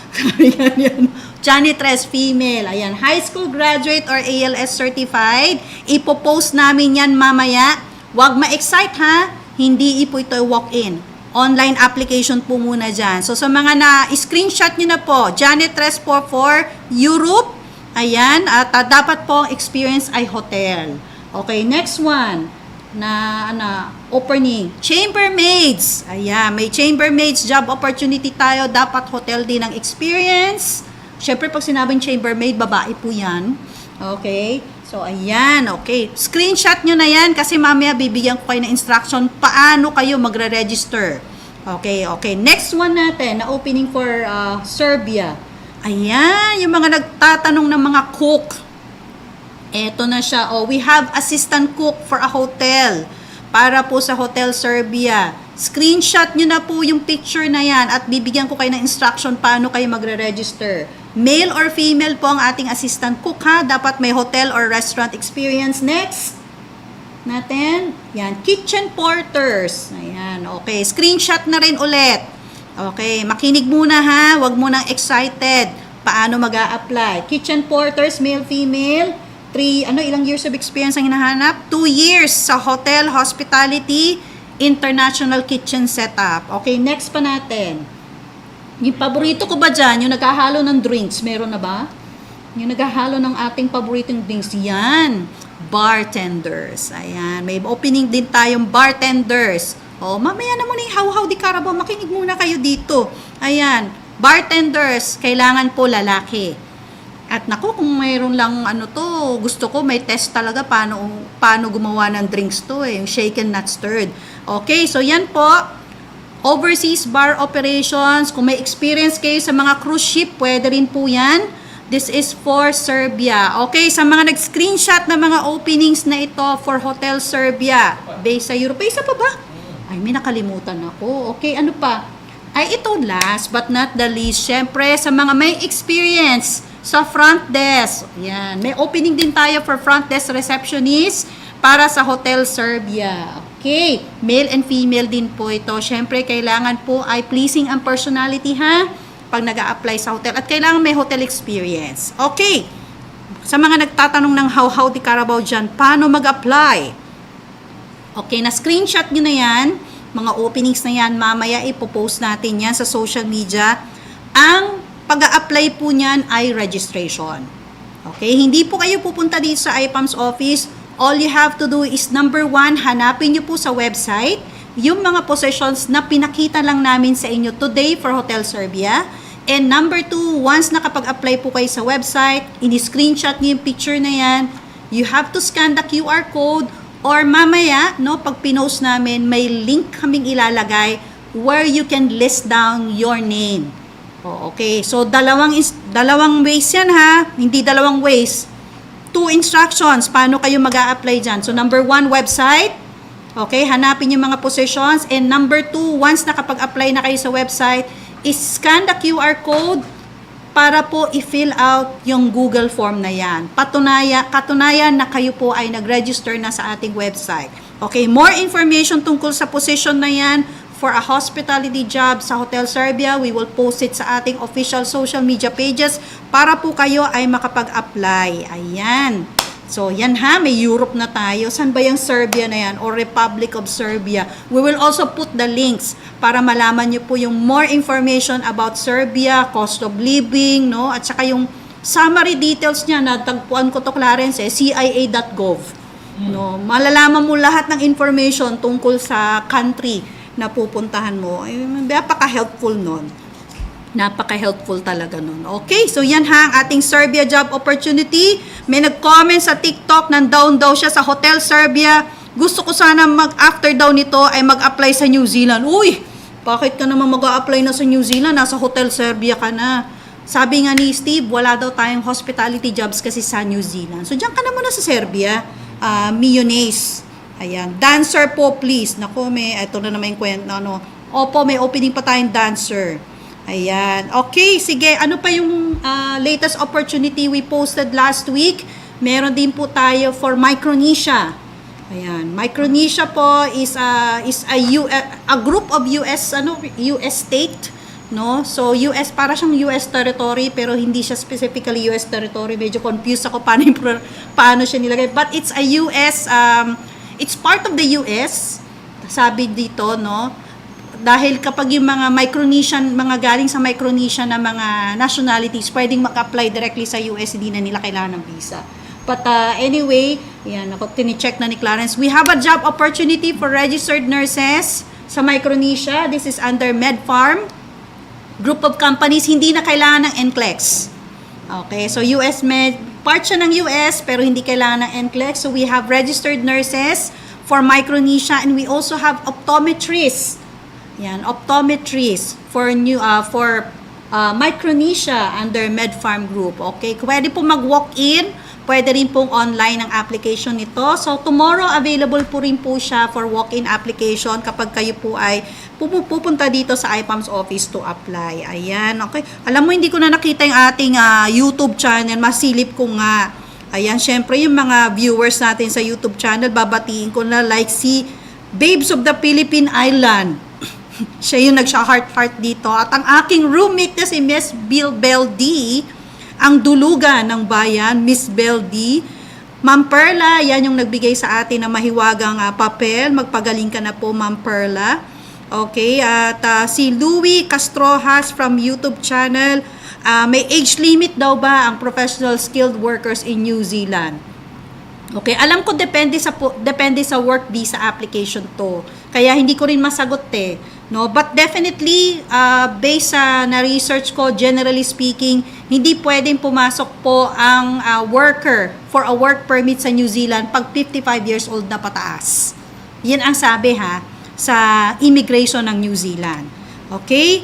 Janitress, female. Ayan, high school graduate or ALS certified. Ipopost namin yan mamaya. Huwag ma-excite, ha? Hindi po ito walk-in. Online application po muna dyan. So, sa mga na-screenshot nyo na po, janitress po for Europe. Ayan, at dapat po experience ay hotel. Okay, next one na opening. Chambermaids. Ayan, may chambermaids job opportunity tayo. Dapat hotel din ang experience. Siyempre, pag sinabing chambermaid, babae po yan. Okay, so ayan, okay. Screenshot nyo na yan kasi mamaya bibigyan ko kayo ng instruction paano kayo magre-register. Okay, okay. Next one natin na opening for Serbia. Ayan, yung mga nagtatanong ng mga cook. Eto na siya. Oh, we have assistant cook for a hotel. Para po sa Hotel Serbia. Screenshot nyo na po yung picture na yan at bibigyan ko kayo ng instruction paano kayo magre-register. Male or female po ang ating assistant cook ha. Dapat may hotel or restaurant experience. Next natin. Yan, kitchen porters. Ayan, okay. Screenshot na rin ulit. Okay, makinig muna ha, wag mo nang excited. Paano mag-a-apply? Kitchen porters, male, female. 3, ilang years of experience ang hinahanap? 2 years sa hotel, hospitality, international kitchen setup. Okay, next pa natin. Yung paborito ko ba dyan, yung naghahalo ng drinks, meron na ba? Yung naghahalo ng ating paboritong drinks, yan. Bartenders. Ayan, may opening din tayong bartenders. O, mamaya na muna yung how-how di Carabao. Makinig muna kayo dito. Ayan, bartenders, kailangan po lalaki. At naku, kung mayroon lang gusto ko may test talaga paano gumawa ng drinks to yung shaken not stirred. Okay, so yan po. Overseas bar operations, kung may experience kayo sa mga cruise ship, pwede rin po yan. This is for Serbia. Okay, sa mga nag-screenshot na mga openings na ito for Hotel Serbia, based sa Europe. Isa pa ba? Ay, may nakalimutan ako. Okay, ano pa? Ay, ito last but not the least, syempre sa mga may experience sa front desk. Yan, may opening din tayo for front desk receptionist para sa Hotel Serbia. Okay, male and female din po ito. Syempre, kailangan po ay pleasing ang personality ha, pag nag-a-apply sa hotel. At kailangan may hotel experience. Okay, sa mga nagtatanong ng how di Carabao dyan, paano mag-apply? Okay, na-screenshot nyo na yan. Mga openings na yan, mamaya ipopost natin yan sa social media. Ang pag-a-apply po niyan ay registration. Okay, hindi po kayo pupunta dito sa IPAMS office. All you have to do is number 1, hanapin nyo po sa website yung mga positions na pinakita lang namin sa inyo today for Hotel Serbia. And number 2, once nakapag-apply po kayo sa website, ini-screenshot nyo yung picture na yan, you have to scan the QR code or mamaya, no, pag pinost namin, may link kaming ilalagay where you can list down your name. Okay, so dalawang ways yan ha, hindi dalawang ways. 2 instructions, paano kayo mag-a-apply dyan. So number 1, website. Okay, hanapin yung mga positions. And number 2, once nakapag-apply na kayo sa website, is-scan the QR code para po i-fill out yung Google form na yan. Katunayan na kayo po ay nag-register na sa ating website. Okay, more information tungkol sa position na yan for a hospitality job sa Hotel Serbia, we will post it sa ating official social media pages para po kayo ay makapag-apply. Ayan. So, yan ha, may Europe na tayo. Saan ba yung Serbia na yan? Or Republic of Serbia? We will also put the links para malaman nyo po yung more information about Serbia, cost of living, no? At saka yung summary details niya, natagpuan ko to Clarence, CIA.gov. No? Malalaman mo lahat ng information tungkol sa country na pupuntahan mo. Ay, napaka-helpful nun. Napaka-helpful talaga nun. Okay, so yan ha, ang ating Serbia job opportunity. May nag-comment sa TikTok, nandown daw siya sa Hotel Serbia. Gusto ko sana after daw nito ay mag-apply sa New Zealand. Uy, bakit ka naman mag-a-apply na sa New Zealand? Nasa Hotel Serbia ka na. Sabi nga ni Steve, wala daw tayong hospitality jobs kasi sa New Zealand. So diyan ka na muna sa Serbia. Mayonnaise. Ayan, dancer po please. Naku, ito na naman yung kwento. Opo, may opening pa tayong dancer. Ayan. Okay, sige. Ano pa yung latest opportunity we posted last week? Meron din po tayo for Micronesia. Ayan. Micronesia po is a group of US state, no? So US, para siyang US territory pero hindi siya specifically US territory. Medyo confused ako paano siya nilagay. But it's a US it's part of the US. Sabi dito, no? Dahil kapag yung mga Micronesian, mga galing sa Micronesia na mga nationalities, pwedeng mag-apply directly sa US, hindi na nila kailangan ng visa. But anyway, yan, ako tini-check na ni Clarence. We have a job opportunity for registered nurses sa Micronesia. This is under MedFarm. Group of companies, hindi na kailangan ng NCLEX. Okay, so US Med, part siya ng US, pero hindi kailangan ng NCLEX. So we have registered nurses for Micronesia, and we also have optometrists. Yan, optometrists for Micronesia under MedFarm Group. Okay, pwede po mag-walk-in, pwede rin pong online ang application nito. So, tomorrow available po rin po siya for walk-in application kapag kayo po ay pupunta dito sa IPAMS office to apply. Ayan, okay. Alam mo, hindi ko na nakita yung ating YouTube channel, masilip ko nga. Ayan, syempre yung mga viewers natin sa YouTube channel, babatiin ko na like si Babes of the Philippine Island. Siya yung nagsha-heart dito. At ang aking roommate na si Miss Bill Beldi, ang dulugan ng bayan, Miss Beldi. Ma'am Perla, yan yung nagbigay sa atin ng mahiwagang papel. Magpagaling ka na po, Ma'am Perla. Okay, at si Louie Castrojas from YouTube channel. May age limit daw ba ang professional skilled workers in New Zealand? Okay, alam ko depende sa work visa application to. Kaya hindi ko rin masagot no? But definitely based sa na-research ko, generally speaking, hindi pwedeng pumasok po ang worker for a work permit sa New Zealand pag 55 years old na pataas. Yan ang sabi ha. sa immigration ng New Zealand. Okay?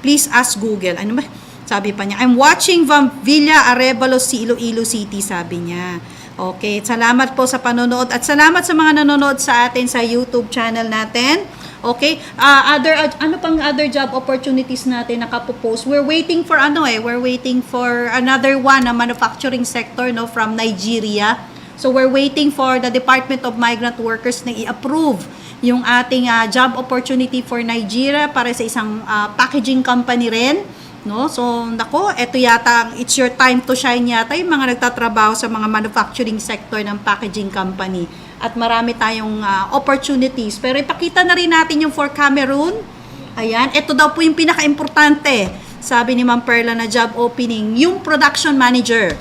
Please ask Google. Ano ba? Sabi pa niya, I'm watching from Villa Arevalo, Iloilo City, sabi niya. Okay, salamat po sa panonood at salamat sa mga nanonood sa atin sa YouTube channel natin. Okay, ano pang other job opportunities natin nakapopost? We're waiting for we're waiting for another one na manufacturing sector from Nigeria. So we're waiting for the Department of Migrant Workers na i-approve yung ating job opportunity for Nigeria para sa isang packaging company rin. No? So, ito yata, it's your time to shine yata yung mga nagtatrabaho sa mga manufacturing sector ng packaging company. At marami tayong opportunities. Pero ipakita na rin natin yung for Cameroon. Ayan, ito daw po yung pinaka-importante. Sabi ni Ma'am Perla na job opening, yung production manager.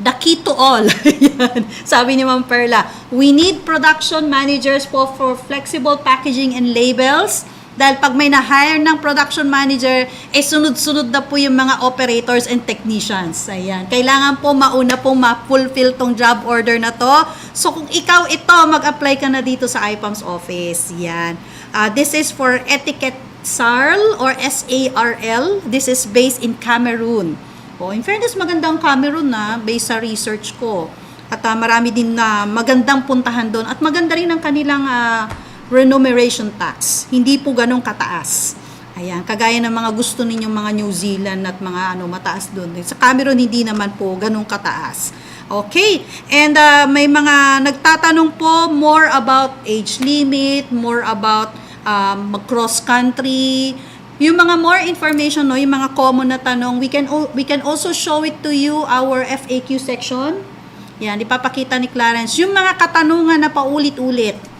The key to all. Ayan. Sabi ni Ma'am Perla, we need production managers for flexible packaging and labels. Dahil pag may na-hire ng production manager, sunod-sunod na po yung mga operators and technicians. Ayan. Kailangan po mauna po ma-fulfill tong job order na to. So, kung ikaw ito, mag-apply ka na dito sa IPAMS office. Yan. This is for Etiquette SARL or SARL. This is based in Cameroon. In fairness, magandang Cameroon based sa research ko. At marami din na magandang puntahan doon. At maganda rin ang kanilang remuneration tax. Hindi po ganong kataas. Ayan, kagaya ng mga gusto ninyong mga New Zealand at mga mataas doon. Sa Cameroon, hindi naman po ganong kataas. Okay, and may mga nagtatanong po more about age limit, more about cross country, yung mga more information, yung mga common na tanong, we can also show it to you, our FAQ section. Yan, ipapakita ni Clarence. Yung mga katanungan na paulit-ulit.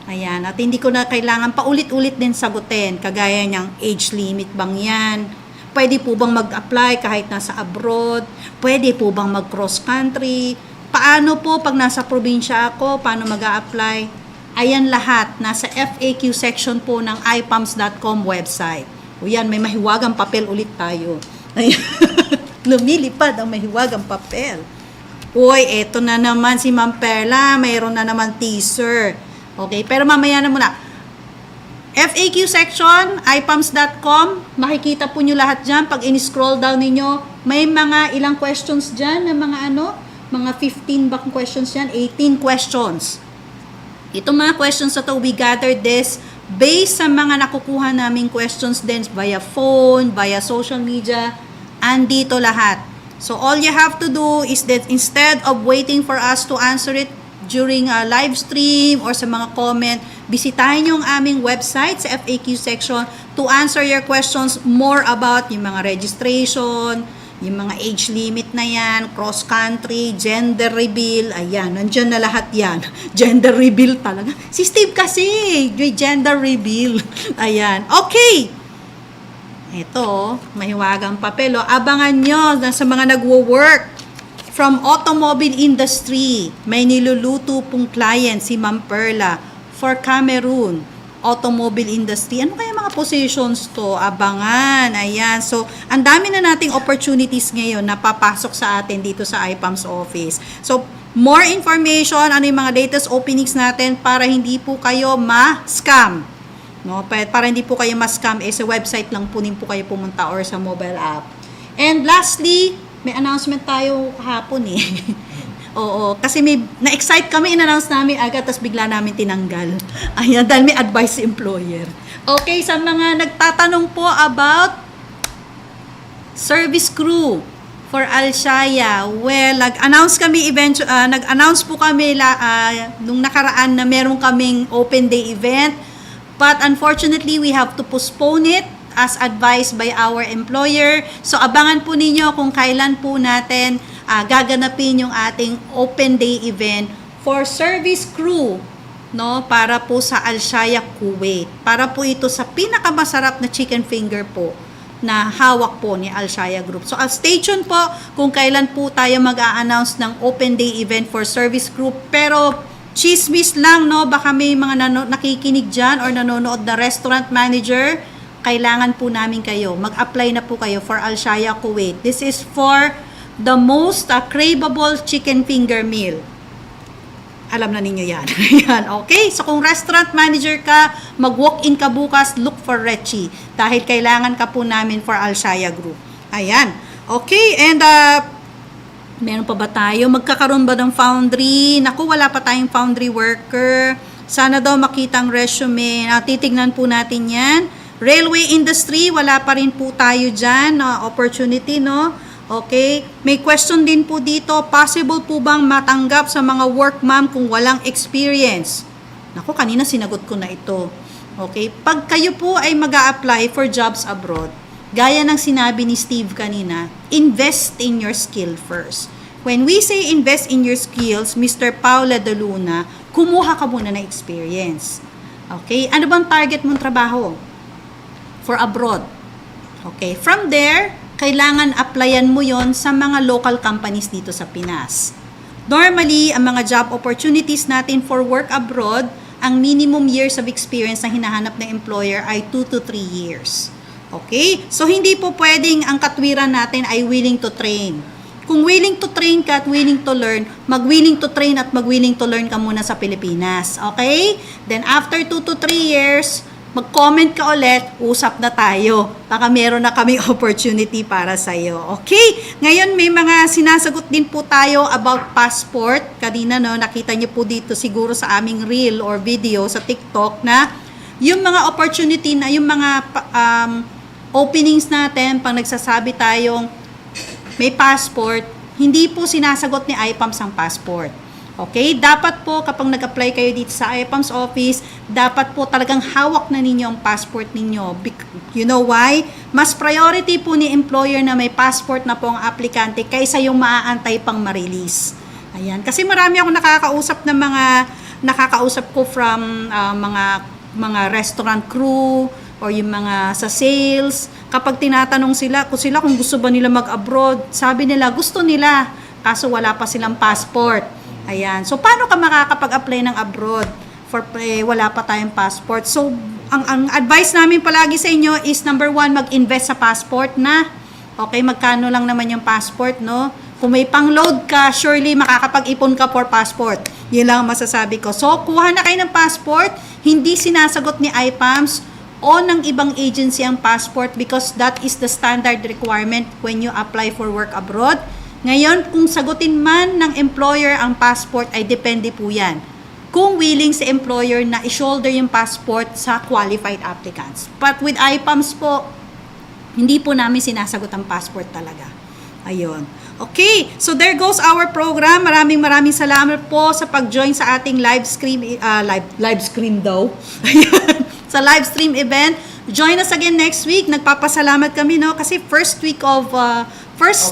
Ayan, at hindi ko na kailangan paulit-ulit din sagutin. Kagaya niyang age limit bang yan? Pwede po bang mag-apply kahit nasa abroad? Pwede po bang mag-cross country? Paano po pag nasa probinsya ako? Paano mag-a-apply? Ayan lahat. Nasa FAQ section po ng IPAMS.com website. O yan, may mahiwagang papel ulit tayo. Ayan. Lumilipad ang mahiwagang papel. Uy, eto na naman si Ma'am Perla. Mayroon na naman teaser. Okay, pero mamaya na muna. FAQ section, ipams.com, makikita po nyo lahat dyan. Pag in-scroll down ninyo, may mga ilang questions dyan, na mga 15 bang questions dyan, 18 questions. Itong mga questions na to, we gathered this based sa mga nakukuha naming questions din via phone, via social media, andito lahat. So all you have to do is that instead of waiting for us to answer it during a live stream or sa mga comment, bisitahin nyo ang aming website sa FAQ section to answer your questions more about yung mga registration, yung mga age limit na yan, cross country, gender reveal, ayan, nandyan na lahat yan. Gender reveal talaga. Si Steve kasi, gender reveal. Ayan, okay. Ito, mahiwagang papel. Abangan nyo sa mga nagwo-work from automobile industry. May niluluto pong client si Ma'am Perla for Cameroon automobile industry. Ano kaya mga positions to? Abangan. Ayan. So, ang dami na nating opportunities ngayon na papasok sa atin dito sa IPAMS office. So, more information, ano yung mga latest openings natin para hindi po kayo ma-scam. No? Para hindi po kayo ma-scam, sa website lang po din po kayo pumunta or sa mobile app. And lastly, may announcement tayo kahapon Oo, kasi na-excite kami, in-announce namin agad, tapos bigla namin tinanggal. Ayan, dahil may advice si employer. Okay, sa mga nagtatanong po about service crew for Alshaya, well, nag-announce po kami nung nakaraan na meron kaming open day event, but unfortunately, we have to postpone it as advised by our employer. So, abangan po ninyo kung kailan po natin gaganapin yung ating open day event for service crew, no, para po sa Alshaya, Kuwait. Para po ito sa pinakamasarap na chicken finger po na hawak po ni Alshaya Group. So, stay tuned po kung kailan po tayo mag-a-announce ng open day event for service crew. Pero, chismis lang, no, baka may mga nakikinig dyan or nanonood na restaurant manager, kailangan po namin kayo. Mag-apply na po kayo for Alshaya, Kuwait. This is for the most craveable chicken finger meal. alam na ninyo yan. Ayan, okay? So kung restaurant manager ka, mag-walk-in ka bukas, look for Rechi. Dahil kailangan ka po namin for Alshaya Group. Ayan. Okay, and meron pa ba tayo? Magkakaroon ba ng foundry? Naku, wala pa tayong foundry worker. Sana daw makita ang resume. Titignan po natin yan. Railway industry, wala pa rin po tayo dyan. Opportunity, no? Okay? May question din po dito. Possible po bang matanggap sa mga work ma'am kung walang experience? Naku, kanina sinagot ko na ito. Okay? Pag kayo po ay mag-a-apply for jobs abroad, gaya ng sinabi ni Steve kanina, invest in your skill first. When we say invest in your skills, Mr. Paula de Luna, kumuha ka muna ng experience. Okay? Ano bang target mong trabaho? For abroad. Okay? From there, kailangan applyan mo yon sa mga local companies dito sa Pinas. Normally, ang mga job opportunities natin for work abroad, ang minimum years of experience na hinahanap ng employer ay 2 to 3 years. Okay? So, hindi po pwedeng ang katwiran natin ay willing to train. Kung willing to train ka at willing to learn, mag-willing to train at mag-willing to learn ka muna sa Pilipinas. Okay? Then, after 2 to 3 years, mag-comment ka ulit, usap na tayo. Baka meron na kaming opportunity para sa'yo. Okay? Ngayon, may mga sinasagot din po tayo about passport. Kanina, no, nakita niyo po dito siguro sa aming reel or video sa TikTok na yung mga opportunity na, yung mga openings natin, pang nagsasabi tayong may passport, hindi po sinasagot ni IPAMS ang passport. Okay? Dapat po kapag nag-apply kayo dito sa IPAMS office, dapat po talagang hawak na ninyo ang passport ninyo. You know why? Mas priority po ni employer na may passport na po ang aplikante kaysa yung maaantay pang ma-release. Ayan. Kasi marami ako nakakausap ko from mga restaurant crew or yung mga sa sales. Kapag tinatanong sila kung gusto ba nila mag-abroad, sabi nila gusto nila kaso wala pa silang passport. Ayan. So, paano ka makakapag-apply ng abroad wala pa tayong passport? So, ang advice namin palagi sa inyo is number 1, mag-invest sa passport na. Okay, magkano lang naman yung passport, no? Kung may pang-load ka, surely makakapag-ipon ka for passport. Yun lang ang masasabi ko. So, kuha na kayo ng passport. Hindi sinasagot ni IPAMS o ng ibang agency ang passport because that is the standard requirement when you apply for work abroad. Ngayon, kung sagutin man ng employer ang passport, ay depende po yan. Kung willing si employer na i-shoulder yung passport sa qualified applicants. But with IPAMS po, hindi po namin sinasagot ang passport talaga. Ayun. Okay, so there goes our program. Maraming salamat po sa pag-join sa ating live stream daw. Ayun. Sa live stream event. Join us again next week. Nagpapasalamat kami, no? Kasi first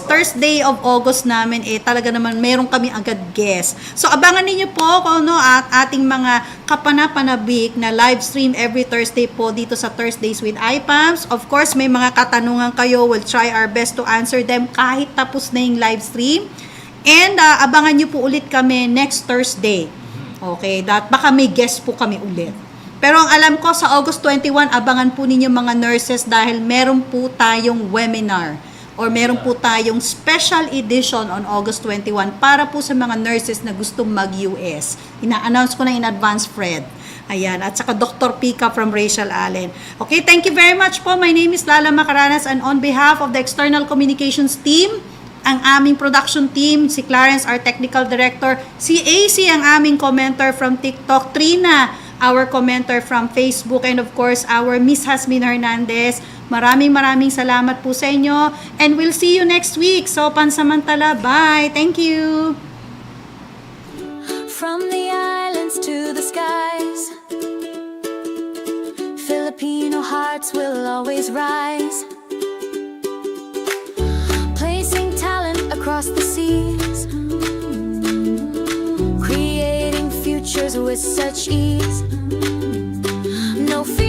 Thursday of August namin, talaga naman meron kami agad guest. So, abangan ninyo po kung at ating mga kapanapanabik na live stream every Thursday po dito sa Thursdays with IPAMS. Of course, may mga katanungan kayo. We'll try our best to answer them kahit tapos na yung live stream. And abangan nyo po ulit kami next Thursday. Okay? Baka may guest po kami ulit. Pero ang alam ko, sa August 21, abangan po ninyo mga nurses dahil meron po tayong webinar or meron po tayong special edition on August 21 para po sa mga nurses na gustong mag-US. Ina-announce ko na in advance, Fred. Ayan, at saka Dr. Pika from Rachel Allen. Okay, thank you very much po. My name is Lala Macaranas and on behalf of the External Communications Team, ang aming production team, si Clarence, our technical director, si AC, ang aming commenter from TikTok, Trina, our commenter from Facebook, and of course, our Miss Hasmin Hernandez. Maraming salamat po sa inyo. And we'll see you next week. So, pansamantala, bye. Thank you. From the islands to the skies, Filipino hearts will always rise. Placing talent across the seas, creating futures with such ease. No fear.